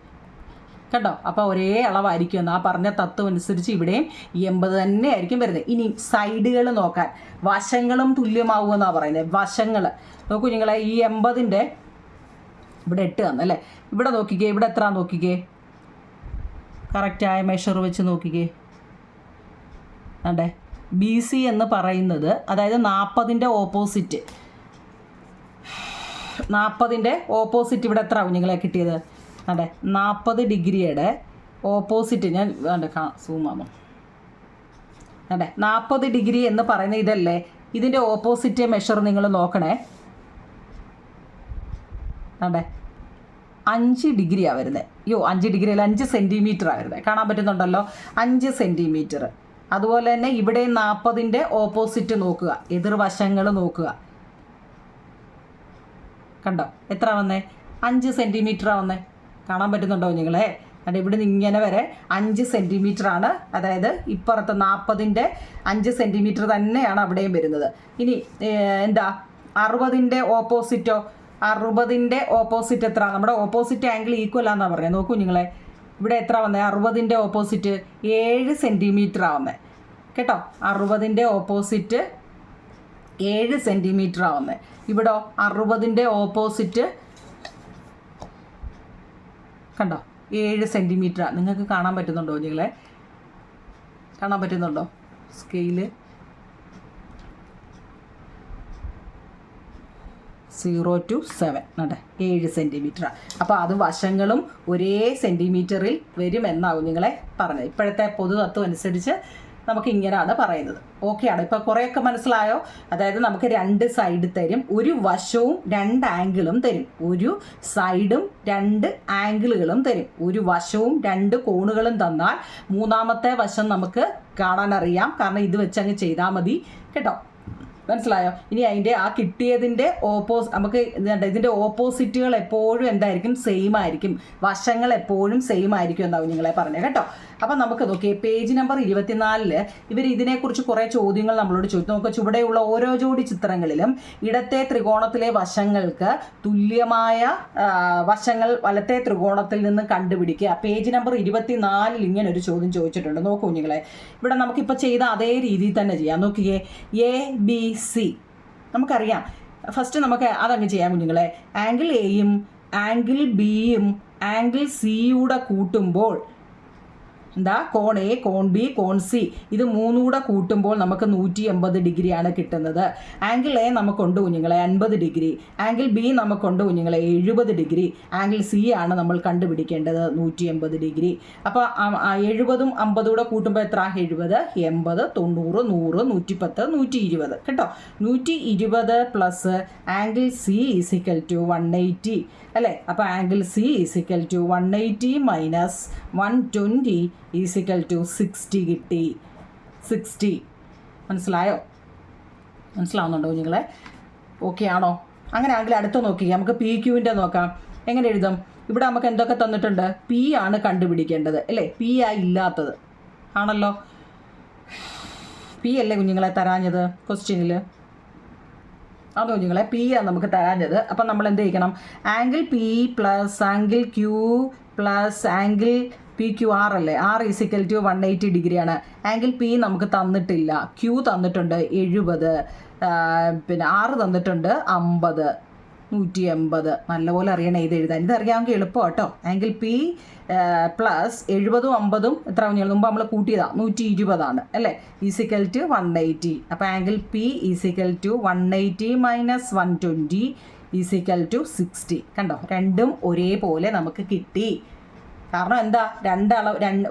കേട്ടോ. അപ്പോൾ ഒരേ അളവായിരിക്കും. ആ പറഞ്ഞ തത്വം അനുസരിച്ച് ഇവിടെയും 80 തന്നെ ആയിരിക്കും വരുന്നത്. ഇനി സൈഡുകൾ നോക്കാൻ വശങ്ങളും തുല്യമാവുമെന്നാണ് പറയുന്നത്. വശങ്ങൾ നോക്കൂ നിങ്ങളെ. ഈ 80ൻ്റെ ഇവിടെ 8 തന്നല്ലേ? ഇവിടെ നോക്കിക്കേ, ഇവിടെ എത്ര നോക്കിക്കേ, കറക്റ്റായ മെഷർ വെച്ച് നോക്കിക്കേ. ബി സി എന്ന് പറയുന്നത്, അതായത് 40ൻ്റെ ഓപ്പോസിറ്റ്, 40ൻ്റെ ഓപ്പോസിറ്റ് ഇവിടെ എത്ര കുഞ്ഞുങ്ങളെ കിട്ടിയത്? 40 ഡിഗ്രിയുടെ ഓപ്പോസിറ്റ് ഞാൻ സൂമാമോ. 40 ഡിഗ്രി എന്ന് പറയുന്ന ഇതല്ലേ? ഇതിൻ്റെ ഓപ്പോസിറ്റ് മെഷർ നിങ്ങൾ നോക്കണേ. 5 ഡിഗ്രിയാണ് വരുന്നത്. 5 ഡിഗ്രി അല്ല, 5 സെൻറ്റിമീറ്ററാണ് വരുന്നത്. കാണാൻ പറ്റുന്നുണ്ടല്ലോ? 5 സെൻറ്റിമീറ്റർ. അതുപോലെ തന്നെ ഇവിടെ 40ൻ്റെ ഓപ്പോസിറ്റ് നോക്കുക, എതിർവശങ്ങൾ നോക്കുക. കണ്ടോ എത്ര വന്നേ? 5 സെൻറ്റിമീറ്ററാണ് വന്നേ. കാണാൻ പറ്റുന്നുണ്ടോ നിങ്ങളെ? അത് ഇവിടെ നിന്ന് ഇങ്ങനെ വരെ 5 സെൻറ്റിമീറ്ററാണ്. അതായത് ഇപ്പുറത്ത് 40-ൻ്റെ 5 സെൻറ്റിമീറ്റർ തന്നെയാണ് അവിടെയും വരുന്നത്. ഇനി എന്താ 60-ൻ്റെ ഓപ്പോസിറ്റോ? 60-ൻ്റെ ഓപ്പോസിറ്റ് എത്ര? നമ്മുടെ ഓപ്പോസിറ്റ് ആംഗിൾ ഈക്വൽ ആണെന്നാണ് പറഞ്ഞത്. നോക്കൂ നിങ്ങളെ, ഇവിടെ എത്ര വന്നേ? 60-ൻ്റെ ഓപ്പോസിറ്റ് 7 സെൻറ്റിമീറ്ററാണ് വന്നേ കേട്ടോ. 60-ൻ്റെ ഓപ്പോസിറ്റ് 7 സെൻറ്റിമീറ്ററാണ് വന്നേ. ഇവിടെ 60-ൻ്റെ ഓപ്പോസിറ്റ് കണ്ടോ 7 സെൻറ്റിമീറ്ററാണ്. നിങ്ങൾക്ക് കാണാൻ പറ്റുന്നുണ്ടോ നിങ്ങളെ? കാണാൻ പറ്റുന്നുണ്ടോ സ്കെയില്? 0 to 7 അതെ 7 സെൻറ്റിമീറ്ററാണ്. അപ്പോൾ അത് വശങ്ങളും ഒരേ സെൻറ്റിമീറ്ററിൽ വരുമെന്നാവും നിങ്ങളെ പറഞ്ഞത്. ഇപ്പോഴത്തെ പൊതു തത്വം അനുസരിച്ച് നമുക്ക് ഇങ്ങനെയാണ് പറയുന്നത്. ഓക്കെയാണ്. ഇപ്പോൾ കുറേയൊക്കെ മനസ്സിലായോ? അതായത് നമുക്ക് 2 സൈഡ് തരും, ഒരു വശവും 2 ആംഗിളും തരും. ഒരു സൈഡും 2 ആംഗിളുകളും തരും. ഒരു വശവും 2 കോണുകളും തന്നാൽ മൂന്നാമത്തെ വശം നമുക്ക് കാണാനറിയാം. കാരണം ഇത് വെച്ചങ്ങ് ചെയ്താൽ മതി കേട്ടോ. മനസ്സിലായോ? ഇനി അതിൻ്റെ ആ കിട്ടിയതിൻ്റെ നമുക്ക് ഇതിൻ്റെ ഓപ്പോസിറ്റുകൾ എപ്പോഴും എന്തായിരിക്കും? സെയിം ആയിരിക്കും. വശങ്ങൾ എപ്പോഴും സെയിം ആയിരിക്കും എന്നാവും നിങ്ങളെ പറഞ്ഞത് കേട്ടോ. അപ്പം നമുക്ക് നോക്കിയേ, പേജ് നമ്പർ 24 ഇവർ ഇതിനെക്കുറിച്ച് കുറേ ചോദ്യങ്ങൾ നമ്മളോട് ചോദിച്ചു. നമുക്ക് ചുവടെയുള്ള ഓരോ ജോഡി ചിത്രങ്ങളിലും ഇടത്തെ ത്രികോണത്തിലെ വശങ്ങൾക്ക് തുല്യമായ വശങ്ങൾ വലത്തെ ത്രികോണത്തിൽ നിന്ന് കണ്ടുപിടിക്കുക. പേജ് നമ്പർ 24 ഇങ്ങനെ ഒരു ചോദ്യം ചോദിച്ചിട്ടുണ്ട്. നോക്കൂ നിങ്ങളെ, ഇവിടെ നമുക്കിപ്പോൾ ചെയ്ത അതേ രീതിയിൽ തന്നെ ചെയ്യാം. നോക്കിയേ, ABC നമുക്കറിയാം. ഫസ്റ്റ് നമുക്ക് അതങ്ങ് ചെയ്യാം കുഞ്ഞുങ്ങളെ. ആംഗിൾ എയും ആംഗിൾ ബിയും ആംഗിൾ സിയുടെ കൂട്ടുമ്പോൾ എന്താ? കോൺ എ, കോൺ ബി, കോൺ സി, ഇത് 3 കൂടെ കൂട്ടുമ്പോൾ നമുക്ക് 180 ഡിഗ്രിയാണ് കിട്ടുന്നത്. ആംഗിൾ എ നമുക്കുണ്ട് കുഞ്ഞുങ്ങളെ 50 ഡിഗ്രി, ആംഗിൾ ബി നമുക്കുണ്ട് കുഞ്ഞുങ്ങളെ 70 ഡിഗ്രി, ആംഗിൾ സി ആണ് നമ്മൾ കണ്ടുപിടിക്കേണ്ടത് 180 ഡിഗ്രി. അപ്പോൾ 70ഉം 50 കൂടെ കൂട്ടുമ്പോൾ എത്ര? 70, 80, 90, 100, 110, 120 കേട്ടോ. 120 plus angle C is equal to 180 അല്ലേ? അപ്പോൾ angle C is equal to 180 minus 120 is equal to 60 കിട്ടി. 60 മനസ്സിലായോ? മനസ്സിലാവുന്നുണ്ടോ നിങ്ങളെ? ഓക്കെ ആണോ? അങ്ങനെ ആണെങ്കിൽ അടുത്ത് നോക്കി നമുക്ക് പി ക്യൂവിൻ്റെ നോക്കാം. എങ്ങനെ എഴുതും? ഇവിടെ നമുക്ക് എന്തൊക്കെ തന്നിട്ടുണ്ട്? പി ആണ് കണ്ടുപിടിക്കേണ്ടത് അല്ലേ? പി ആ ഇല്ലാത്തത് ആണല്ലോ. പി അല്ലേ കുഞ്ഞുങ്ങളെ തരാഞ്ഞത് ക്വസ്റ്റ്യനിൽ? അത് കുഞ്ഞുങ്ങളെ പി ആണ് നമുക്ക് തരാഞ്ഞത്. അപ്പം നമ്മൾ എന്ത് ചെയ്യണം? Angle P plus angle Q plus angle P Q R അല്ലേ? ആർ ഈസിക്കൽ ടു 180 ഡിഗ്രിയാണ്. ആംഗിൾ പി നമുക്ക് തന്നിട്ടില്ല. ക്യൂ തന്നിട്ടുണ്ട് 70, പിന്നെ ആറ് തന്നിട്ടുണ്ട് 50, 180. നല്ലപോലെ അറിയണം ഇത് എഴുതാൻ. ഇതറിയാമെങ്കിൽ എളുപ്പം കേട്ടോ. ആംഗിൾ പി പ്ലസ് 70ഉം 50ഉം എത്ര കുഞ്ഞുങ്ങൾ മുമ്പ് നമ്മൾ കൂട്ടിയതാണ് 120 അല്ലേ? Is equal to 180. അപ്പോൾ angle P is equal to 180 minus 120 is equal to 60. കണ്ടോ? രണ്ടും ഒരേപോലെ നമുക്ക് കിട്ടി. കാരണം എന്താ?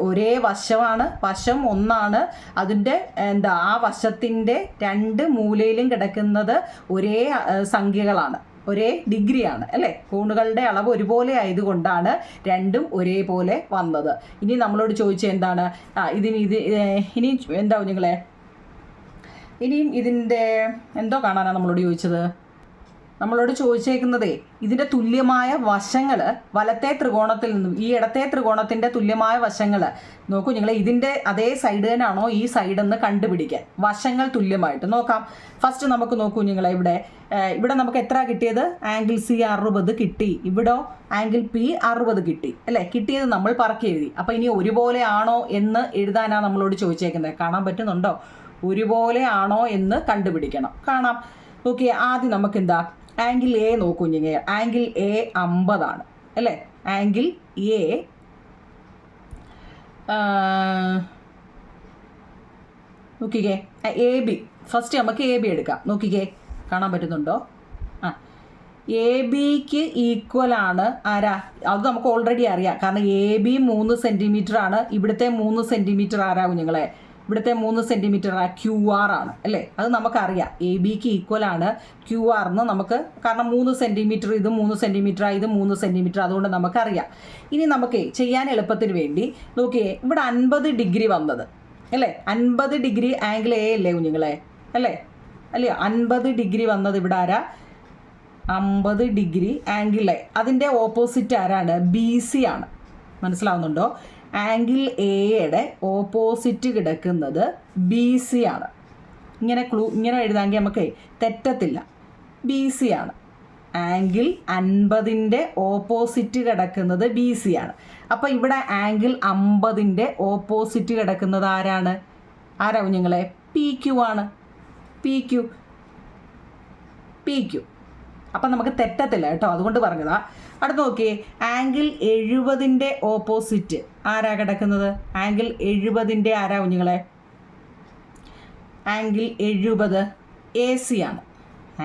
ഒരേ വശമാണ്, വശം ഒന്നാണ്. അതിൻ്റെ എന്താ ആ വശത്തിൻ്റെ 2 മൂലയിലും കിടക്കുന്നത് ഒരേ സംഖ്യകളാണ്, ഒരേ ഡിഗ്രിയാണ് അല്ലേ? കോണുകളുടെ അളവ് ഒരുപോലെ ആയതുകൊണ്ടാണ് രണ്ടും ഒരേപോലെ വന്നത്. ഇനി നമ്മളോട് ചോദിച്ചത് എന്താണ്? ഇനി എന്താ കുഞ്ഞുങ്ങളെ? ഇനിയും ഇതിൻ്റെ എന്തോ കാണാനാണ് നമ്മളോട് ചോദിച്ചത്? നമ്മളോട് ചോദിച്ചേക്കുന്നതേ ഇതിൻ്റെ തുല്യമായ വശങ്ങൾ വലത്തെ ത്രികോണത്തിൽ നിന്നും ഈ ഇടത്തെ ത്രികോണത്തിൻ്റെ തുല്യമായ വശങ്ങൾ നോക്കൂ നിങ്ങളെ. ഇതിൻ്റെ അതേ സൈഡ് തന്നെയാണോ ഈ സൈഡെന്ന് കണ്ടുപിടിക്കാൻ വശങ്ങൾ തുല്യമായിട്ട് നോക്കാം. ഫസ്റ്റ് നമുക്ക് നോക്കൂ നിങ്ങളെ, ഇവിടെ നമുക്ക് എത്ര കിട്ടിയത്? ആംഗിൾ സി 60 കിട്ടി. ഇവിടോ ആംഗിൾ പി 60 കിട്ടി അല്ലേ? കിട്ടിയത് നമ്മൾ പറക്കി എഴുതി. അപ്പോൾ ഇനി ഒരുപോലെ ആണോ എന്ന് എഴുതാനാണ് നമ്മളോട് ചോദിച്ചേക്കുന്നത്. കാണാൻ പറ്റുന്നുണ്ടോ? ഒരുപോലെ ആണോ എന്ന് കണ്ടുപിടിക്കണം. കാണാം. നോക്കിയേ, ആദ്യം നമുക്ക് എന്താ ആംഗിൾ എ നോക്കൂ നിങ്ങൾ. ആംഗിൾ എ 50 ആണ് അല്ലേ? ആംഗിൾ എ നോക്കിക്കേ. എ ബി ഫസ്റ്റ് നമുക്ക് എ ബി എടുക്കാം. നോക്കിക്കേ, കാണാൻ പറ്റുന്നുണ്ടോ? എ ബിക്ക് ഈക്വലാണ് ആരാ? അത് നമുക്ക് ഓൾറെഡി അറിയാം. കാരണം എ ബി 3 സെൻറ്റിമീറ്റർ ആണ്. ഇവിടുത്തെ 3 സെൻറ്റിമീറ്റർ ആരാ കുഞ്ഞുങ്ങളെ? ഇവിടുത്തെ 3 സെൻറ്റിമീറ്റർ ക്യു ആർ ആണ് അല്ലേ? അത് നമുക്കറിയാം. എ ബിക്ക് ഈക്വലാണ് ക്യു ആർ എന്ന് നമുക്ക്, കാരണം 3 സെൻറ്റിമീറ്റർ, ഇത് 3 സെൻറ്റിമീറ്റർ, ഇത് 3 സെൻറ്റിമീറ്റർ, അതുകൊണ്ട് നമുക്കറിയാം. ഇനി നമുക്ക് ചെയ്യാൻ എളുപ്പത്തിന് വേണ്ടി നോക്കിയേ, ഇവിടെ 50 ഡിഗ്രി വന്നത് അല്ലേ? 50 ഡിഗ്രി ആംഗിൾ എ അല്ലേ കുഞ്ഞുങ്ങളെ? അല്ലേ? 50 ഡിഗ്രി വന്നത് ഇവിടെ ആരാ? 50 ഡിഗ്രി ആംഗിൾ എ. അതിൻ്റെ ഓപ്പോസിറ്റ് ആരാണ്? ബി സി ആണ്. മനസ്സിലാവുന്നുണ്ടോ? ആംഗിൾ എയുടെ ഓപ്പോസിറ്റ് കിടക്കുന്നത് ബി സി ആണ്. ഇങ്ങനെ എഴുതാമെങ്കിൽ നമുക്ക് തെറ്റത്തില്ല. ബി സി ആണ്. ആംഗിൾ 50ൻ്റെ ഓപ്പോസിറ്റ് കിടക്കുന്നത് ബി സി ആണ്. അപ്പോൾ ഇവിടെ ആംഗിൾ 50ൻ്റെ ഓപ്പോസിറ്റ് കിടക്കുന്നത് ആരാണ്? കുഞ്ഞുങ്ങളെ? പി ക്യു ആണ്. P Q. അപ്പം നമുക്ക് തെറ്റത്തില്ല കേട്ടോ, അതുകൊണ്ട് പറഞ്ഞതാ. അടുത്ത് നോക്കിയേ, ആംഗിൾ 70ൻ്റെ ഓപ്പോസിറ്റ് ആരാ കിടക്കുന്നത്? ആംഗിൾ 70ൻ്റെ ആരാ കുഞ്ഞുങ്ങളെ? ആംഗിൾ 70 എ സി ആണ്.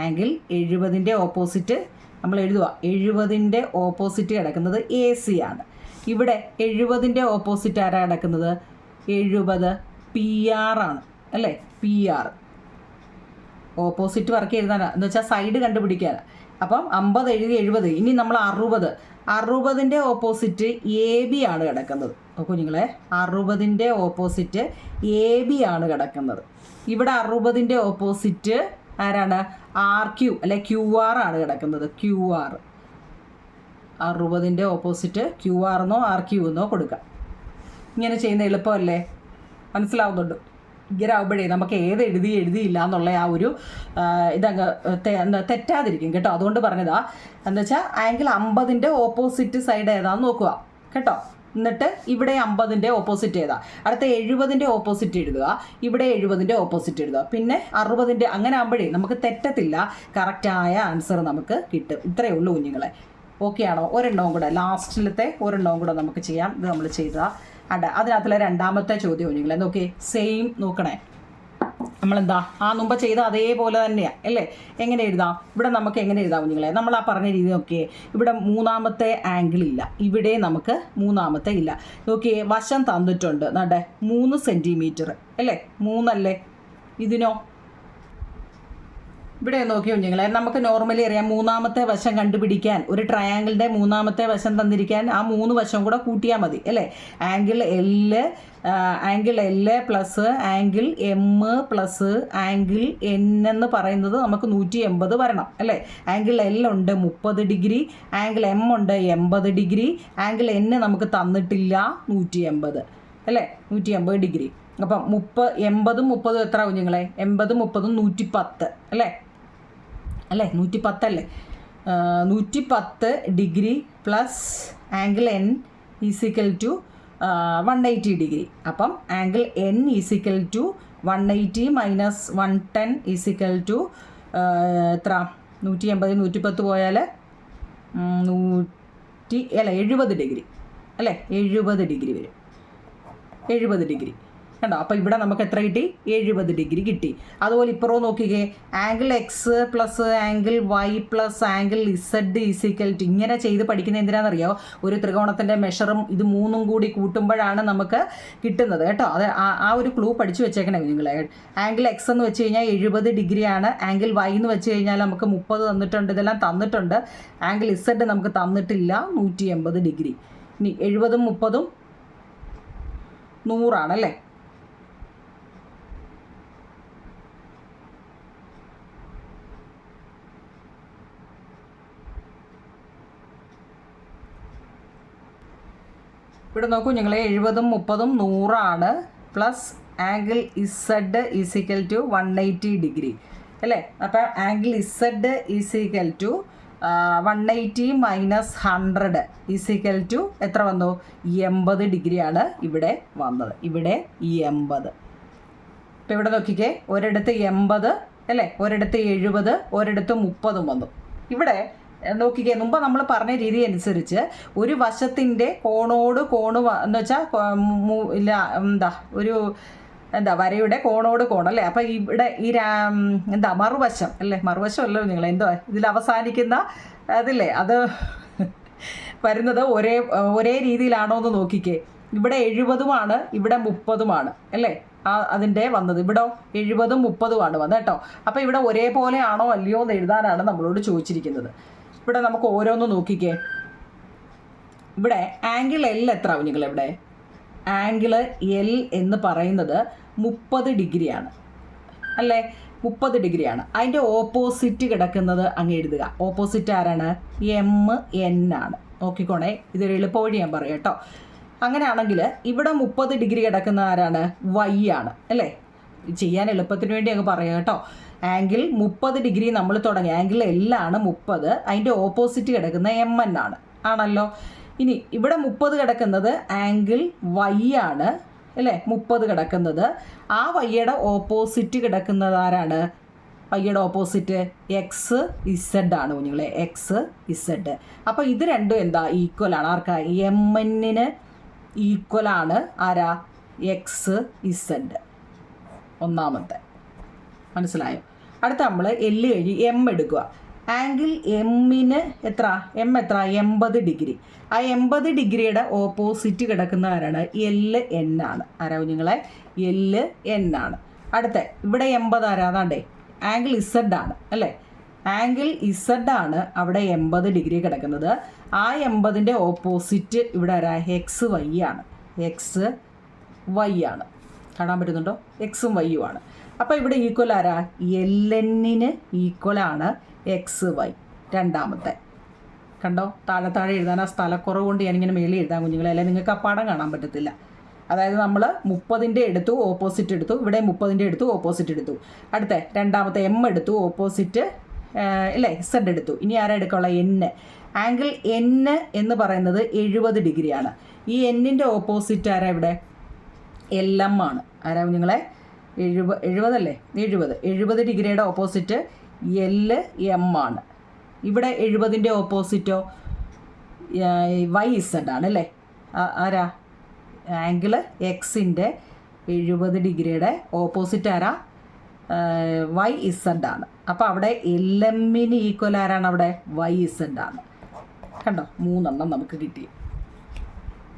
ആംഗിൾ 70ൻ്റെ ഓപ്പോസിറ്റ് നമ്മൾ എഴുതുക. 70ൻ്റെ ഓപ്പോസിറ്റ് കിടക്കുന്നത് എ സി ആണ്. ഇവിടെ 70ൻ്റെ ഓപ്പോസിറ്റ് ആരാ കിടക്കുന്നത്? 70 പി ആർ ആണ് അല്ലേ? P R. ഓപ്പോസിറ്റ് വർക്ക് എഴുതാനാണ്, എന്ന് വെച്ചാൽ സൈഡ് കണ്ടുപിടിക്കാനാണ്. അപ്പം 50 എഴുതി 70. ഇനി നമ്മൾ 60ൻ്റെ ഓപ്പോസിറ്റ് എ ബി ആണ് കിടക്കുന്നത്. കുഞ്ഞുങ്ങളെ, 60ൻ്റെ ഓപ്പോസിറ്റ് എ ബി ആണ് കിടക്കുന്നത്. ഇവിടെ 60ൻ്റെ ഓപ്പോസിറ്റ് ആരാണ്? ആർ ക്യു അല്ലെ ക്യു ആർ ആണ് കിടക്കുന്നത്. Q R. 60ൻ്റെ ഓപ്പോസിറ്റ് ക്യു ആർ എന്നോ ആർ ക്യു എന്നോ കൊടുക്കാം. ഇങ്ങനെ ചെയ്യുന്ന എളുപ്പമല്ലേ? മനസ്സിലാവുന്നുണ്ട്? ഇങ്ങനെ ആകുമ്പോഴേ നമുക്ക് ഏത് എഴുതിയില്ല എന്നുള്ള ആ ഒരു ഇതങ്ങ് തെറ്റാതിരിക്കും കേട്ടോ. അതുകൊണ്ട് പറഞ്ഞതാ. എന്താ വെച്ചാൽ ആംഗിൾ 50ൻ്റെ ഓപ്പോസിറ്റ് സൈഡ് ഏതാന്ന് നോക്കുക കേട്ടോ. എന്നിട്ട് ഇവിടെ 50ൻ്റെ ഓപ്പോസിറ്റ് ഏതാ? അടുത്ത 70ൻ്റെ ഓപ്പോസിറ്റ് എഴുതുക. ഇവിടെ 70ൻ്റെ ഓപ്പോസിറ്റ് എഴുതുക. പിന്നെ 60ൻ്റെ. അങ്ങനെ ആകുമ്പോഴേ നമുക്ക് തെറ്റത്തില്ല. കറക്റ്റായ ആൻസർ നമുക്ക് കിട്ടും. ഇത്രയേ ഉള്ളൂ കുഞ്ഞുങ്ങളെ. ഓക്കെ ആണോ? ഒരെണ്ണവും കൂടെ, ലാസ്റ്റിലത്തെ ഒരെണ്ണവും കൂടെ നമുക്ക് ചെയ്യാം. ഇത് നമ്മൾ ചെയ്താൽ അതിനകത്തുള്ള രണ്ടാമത്തെ ചോദ്യം കുഞ്ഞുങ്ങളെ നോക്കി. സെയിം നോക്കണേ. നമ്മളെന്താ മുമ്പ് ചെയ്ത അതേപോലെ തന്നെയാണ് അല്ലേ? എങ്ങനെ എഴുതാം? ഇവിടെ നമുക്ക് എങ്ങനെ എഴുതാം കുഞ്ഞുങ്ങളെ? നമ്മൾ ആ പറഞ്ഞ രീതി നോക്കിയേ. ഇവിടെ മൂന്നാമത്തെ ആംഗിൾ ഇല്ല. ഇവിടെ നമുക്ക് മൂന്നാമത്തെ ഇല്ല. നോക്കിയേ, വശം തന്നിട്ടുണ്ട് 3 സെൻറ്റിമീറ്റർ അല്ലേ? 3 അല്ലേ? ഇതിനോ? ഇവിടെ നോക്കി കുഞ്ഞുങ്ങളെ, നമുക്ക് നോർമലി അറിയാം മൂന്നാമത്തെ വശം കണ്ടുപിടിക്കാൻ. ഒരു ട്രയാങ്കിളിൻ്റെ മൂന്നാമത്തെ വശം തന്നിരിക്കാൻ ആ 3 വശം കൂടെ കൂട്ടിയാൽ മതി അല്ലേ? Angle L plus angle M plus angle N എന്ന് പറയുന്നത് നമുക്ക് 180 വരണം അല്ലേ? ആംഗിൾ എൽ ഉണ്ട് 30 ഡിഗ്രി, ആംഗിൾ എം ഉണ്ട് 80 ഡിഗ്രി, ആംഗിൾ എൻ നമുക്ക് തന്നിട്ടില്ല 180 അല്ലേ? 180 ഡിഗ്രി. അപ്പം 80ഉം 30ഉം എത്ര കുഞ്ഞുങ്ങളെ? 80ഉം 30ഉം 110 അല്ലേ? 110 അല്ലേ? 110 degree plus angle N is equal to 180 degree. അപ്പം angle N is equal to 180 minus 110 is equal to എത്ര? 180 110 പോയാൽ 70 ഡിഗ്രി അല്ലേ? 70 ഡിഗ്രി വരും. 70 ഡിഗ്രി കണ്ടോ? അപ്പോൾ ഇവിടെ നമുക്ക് എത്ര കിട്ടി? 70 ഡിഗ്രി കിട്ടി. അതുപോലെ ഇപ്പുറവും നോക്കിക്കേ. Angle X plus angle Y plus angle Z is equal to. ഇങ്ങനെ ചെയ്ത് പഠിക്കുന്ന എന്തിനാണെന്നറിയോ? ഒരു ത്രികോണത്തിൻ്റെ മെഷറും ഇത് 3ഉം കൂടി കൂട്ടുമ്പോഴാണ് നമുക്ക് കിട്ടുന്നത് കേട്ടോ. അത് ആ ഒരു ക്ലൂ പഠിച്ചു വെച്ചേക്കണേ നിങ്ങൾ. ആംഗിൾ എക്സ് എന്ന് വെച്ച് കഴിഞ്ഞാൽ 70 ഡിഗ്രിയാണ്. ആംഗിൾ വൈ എന്ന് വെച്ച് കഴിഞ്ഞാൽ നമുക്ക് 30 തന്നിട്ടുണ്ട്. ഇതെല്ലാം തന്നിട്ടുണ്ട്. ആംഗിൾ ഇസഡ് നമുക്ക് തന്നിട്ടില്ല 180 ഡിഗ്രി. ഇനി 70ഉം 30ഉം 100 അല്ലേ? ഇവിടെ നോക്കൂ ഞങ്ങളെ, 70ഉം 30ഉം 100 plus angle Z is equal to 180 degree അല്ലേ? അപ്പോൾ angle Z is equal to 180 minus 100 is equal to എത്ര വന്നു? 80 ഡിഗ്രിയാണ് ഇവിടെ വന്നത്. ഇവിടെ 80. ഇപ്പോൾ ഇവിടെ നോക്കിക്കേ, ഒരിടത്ത് 80 അല്ലേ? ഒരിടത്ത് 70, ഒരിടത്ത് 30 വന്നു. ഇവിടെ നോക്കിക്കേ, മുമ്പ് നമ്മൾ പറഞ്ഞ രീതി അനുസരിച്ച് ഒരു വശത്തിൻ്റെ കോണോട് കോണ് എന്ന് വെച്ചാൽ വരയുടെ കോണോട് കോണല്ലേ? അപ്പം ഇവിടെ ഈ മറുവശം അല്ലേ? മറുവശം അല്ലോ നിങ്ങൾ ഇതിൽ അവസാനിക്കുന്ന അതില്ലേ, അത് വരുന്നത് ഒരേ രീതിയിലാണോ എന്ന് നോക്കിക്കേ. ഇവിടെ 70ഉമാണ്, ഇവിടെ 30ഉമാണ് അല്ലേ? അതിൻ്റെ വന്നത് ഇവിടെ 70ഉം 30ഉമാണ് വന്നത് കേട്ടോ. അപ്പോൾ ഇവിടെ ഒരേപോലെ ആണോ അല്ലയോ എന്ന് എഴുതാനാണ് നമ്മളോട് ചോദിച്ചിരിക്കുന്നത്. ഇവിടെ നമുക്ക് ഓരോന്ന് നോക്കിക്കേ. ഇവിടെ ആംഗിൾ എൽ എത്ര നിങ്ങൾ? ഇവിടെ ആംഗിൾ എൽ എന്ന് പറയുന്നത് 30 ഡിഗ്രിയാണ് അല്ലേ? 30 ഡിഗ്രിയാണ്. അതിൻ്റെ ഓപ്പോസിറ്റ് കിടക്കുന്നത് അങ്ങ് എഴുതുക. ഓപ്പോസിറ്റ് ആരാണ്? MN ആണ്. നോക്കിക്കോണേ, ഇതൊരു എളുപ്പവഴി ഞാൻ പറയാം കേട്ടോ. അങ്ങനെയാണെങ്കിൽ ഇവിടെ 30 ഡിഗ്രി കിടക്കുന്ന ആരാണ്? Y ആണ് അല്ലേ? ചെയ്യാൻ എളുപ്പത്തിന് വേണ്ടി അങ്ങ് പറയാം കേട്ടോ. ആംഗിൾ 30 ഡിഗ്രി നമ്മൾ തുടങ്ങി. ആംഗിൾ L ആണ് 30. അതിൻ്റെ ഓപ്പോസിറ്റ് കിടക്കുന്ന MN ആണ്. ആണല്ലോ. ഇനി ഇവിടെ 30 കിടക്കുന്നത് ആംഗിൾ Y ആണ് അല്ലേ? 30 കിടക്കുന്നത്. ആ വയ്യുടെ ഓപ്പോസിറ്റ് കിടക്കുന്നത് ആരാണ്? വയ്യുടെ ഓപ്പോസിറ്റ് XZ ആണ് കുഞ്ഞുങ്ങളെ. XZ. അപ്പോൾ ഇത് രണ്ടും എന്താ? ഈക്വലാണ്. ആർക്കാ? MN ഈക്വലാണ് ആരാ? XZ. ഒന്നാമത്തെ മനസ്സിലായോ? അടുത്ത നമ്മൾ L കഴിഞ്ഞ് M എടുക്കുക. ആംഗിൾ എമ്മിന് എത്ര? M എത്ര? 80 ഡിഗ്രി. ആ 80 ഡിഗ്രിയുടെ ഓപ്പോസിറ്റ് കിടക്കുന്ന ആരാണ്? LN ആണ്. ആരാ കുഞ്ഞുങ്ങളെ? LN ആണ്. അടുത്ത ഇവിടെ 80 ആരാ? അതാണ്ടേ ആംഗിൾ Z ആണ് അല്ലേ? ആംഗിൾ Z ആണ് അവിടെ 80 ഡിഗ്രി കിടക്കുന്നത്. ആ 80ൻ്റെ ഓപ്പോസിറ്റ് ഇവിടെ ആരാ? XY ആണ്. XY ആണ്. കാണാൻ പറ്റുന്നുണ്ടോ? Xും Yയും ആണ്. അപ്പോൾ ഇവിടെ ഈക്വൽ ആരാ? LNന് ഈക്വലാണ് XY. രണ്ടാമത്തെ കണ്ടോ? താഴെ താഴെ എഴുതാൻ ആ സ്ഥലക്കുറവ് കൊണ്ട് ഞാനിങ്ങനെ മേളിൽ എഴുതാൻ കുഞ്ഞുങ്ങളെ, അല്ലെങ്കിൽ നിങ്ങൾക്ക് ആ പടം കാണാൻ പറ്റത്തില്ല. അതായത് നമ്മൾ 30ൻ്റെ എടുത്തു, ഓപ്പോസിറ്റ് എടുത്തു. ഇവിടെ 30ൻ്റെ എടുത്തു, ഓപ്പോസിറ്റ് എടുത്തു. അടുത്ത രണ്ടാമത്തെ M എടുത്തു, ഓപ്പോസിറ്റ് അല്ലേ? Z എടുത്തു. ഇനി ആരാ എടുക്കാനുള്ള? N. ആംഗിൾ N എന്ന് പറയുന്നത് 70 ഡിഗ്രിയാണ്. ഈ Nൻ്റെ ഓപ്പോസിറ്റ് ആരാ ഇവിടെ? LM ആണ്. ആരാ കുഞ്ഞുങ്ങളെ? 70 അല്ലേ? 70 ഡിഗ്രിയുടെ ഓപ്പോസിറ്റ് LM ആണ്. ഇവിടെ 70ൻ്റെ ഓപ്പോസിറ്റോ YZ ആണ് അല്ലേ? ആരാ? ആംഗിൾ Xൻ്റെ 70 ഡിഗ്രിയുടെ ഓപ്പോസിറ്റ് ആരാ? YZ ആണ്. അപ്പോൾ അവിടെ LMന് ഈക്വൽ ആരാണ്? അവിടെ YZ ആണ്. കണ്ടോ? 3 എണ്ണം നമുക്ക് കിട്ടി.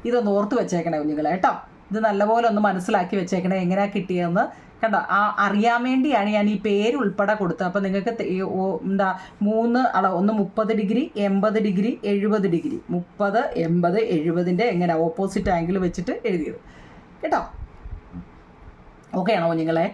ഇതൊന്ന് ഓർത്ത് വെച്ചേക്കണേ കുഞ്ഞുങ്ങളെ കേട്ടോ. ഇത് നല്ലപോലെ ഒന്ന് മനസ്സിലാക്കി വെച്ചേക്കണേ എങ്ങനെയാണ് കിട്ടിയതെന്ന്. കണ്ടോ? അറിയാൻ വേണ്ടിയാണ് ഞാൻ ഈ പേര് ഉൾപ്പെടെ കൊടുത്തത്. അപ്പോൾ നിങ്ങൾക്ക് എന്താ 3 അളവ്, ഒന്ന് 30 ഡിഗ്രി, 80 ഡിഗ്രി, 70 ഡിഗ്രി, 30, 80, 70ൻ്റെ എങ്ങനെ ഓപ്പോസിറ്റ് ആംഗിൾ വെച്ചിട്ട് എഴുതിയത് കേട്ടോ. ഓക്കെ ആണോ കുഞ്ഞുങ്ങളെ?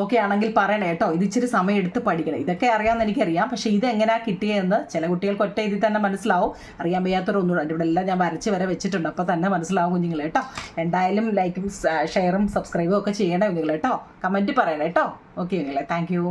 ഓക്കെ ആണെങ്കിൽ പറയണേ കേട്ടോ. ഇത് ഇച്ചിരി സമയം എടുത്ത് പഠിക്കണം. ഇതൊക്കെ അറിയാമെന്ന് എനിക്കറിയാം, പക്ഷേ ഇതെങ്ങനെയാണ് കിട്ടിയതെന്ന് ചില കുട്ടികൾക്ക് ഒറ്റ ഇതിൽ തന്നെ മനസ്സിലാവും. അറിയാൻ വയ്യാത്തവരൊന്നും ഇവിടെ എല്ലാം ഞാൻ വരച്ച് വരെ വെച്ചിട്ടുണ്ട്. അപ്പോൾ തന്നെ മനസ്സിലാവും കുഞ്ഞുങ്ങളെ കേട്ടോ. എന്തായാലും ലൈക്കും ഷെയറും സബ്സ്ക്രൈബും ഒക്കെ ചെയ്യണേ കുഞ്ഞുങ്ങളെ കേട്ടോ. കമൻറ്റ് പറയണേ കേട്ടോ. ഓക്കെ കുഞ്ഞുങ്ങളെ, താങ്ക് യു.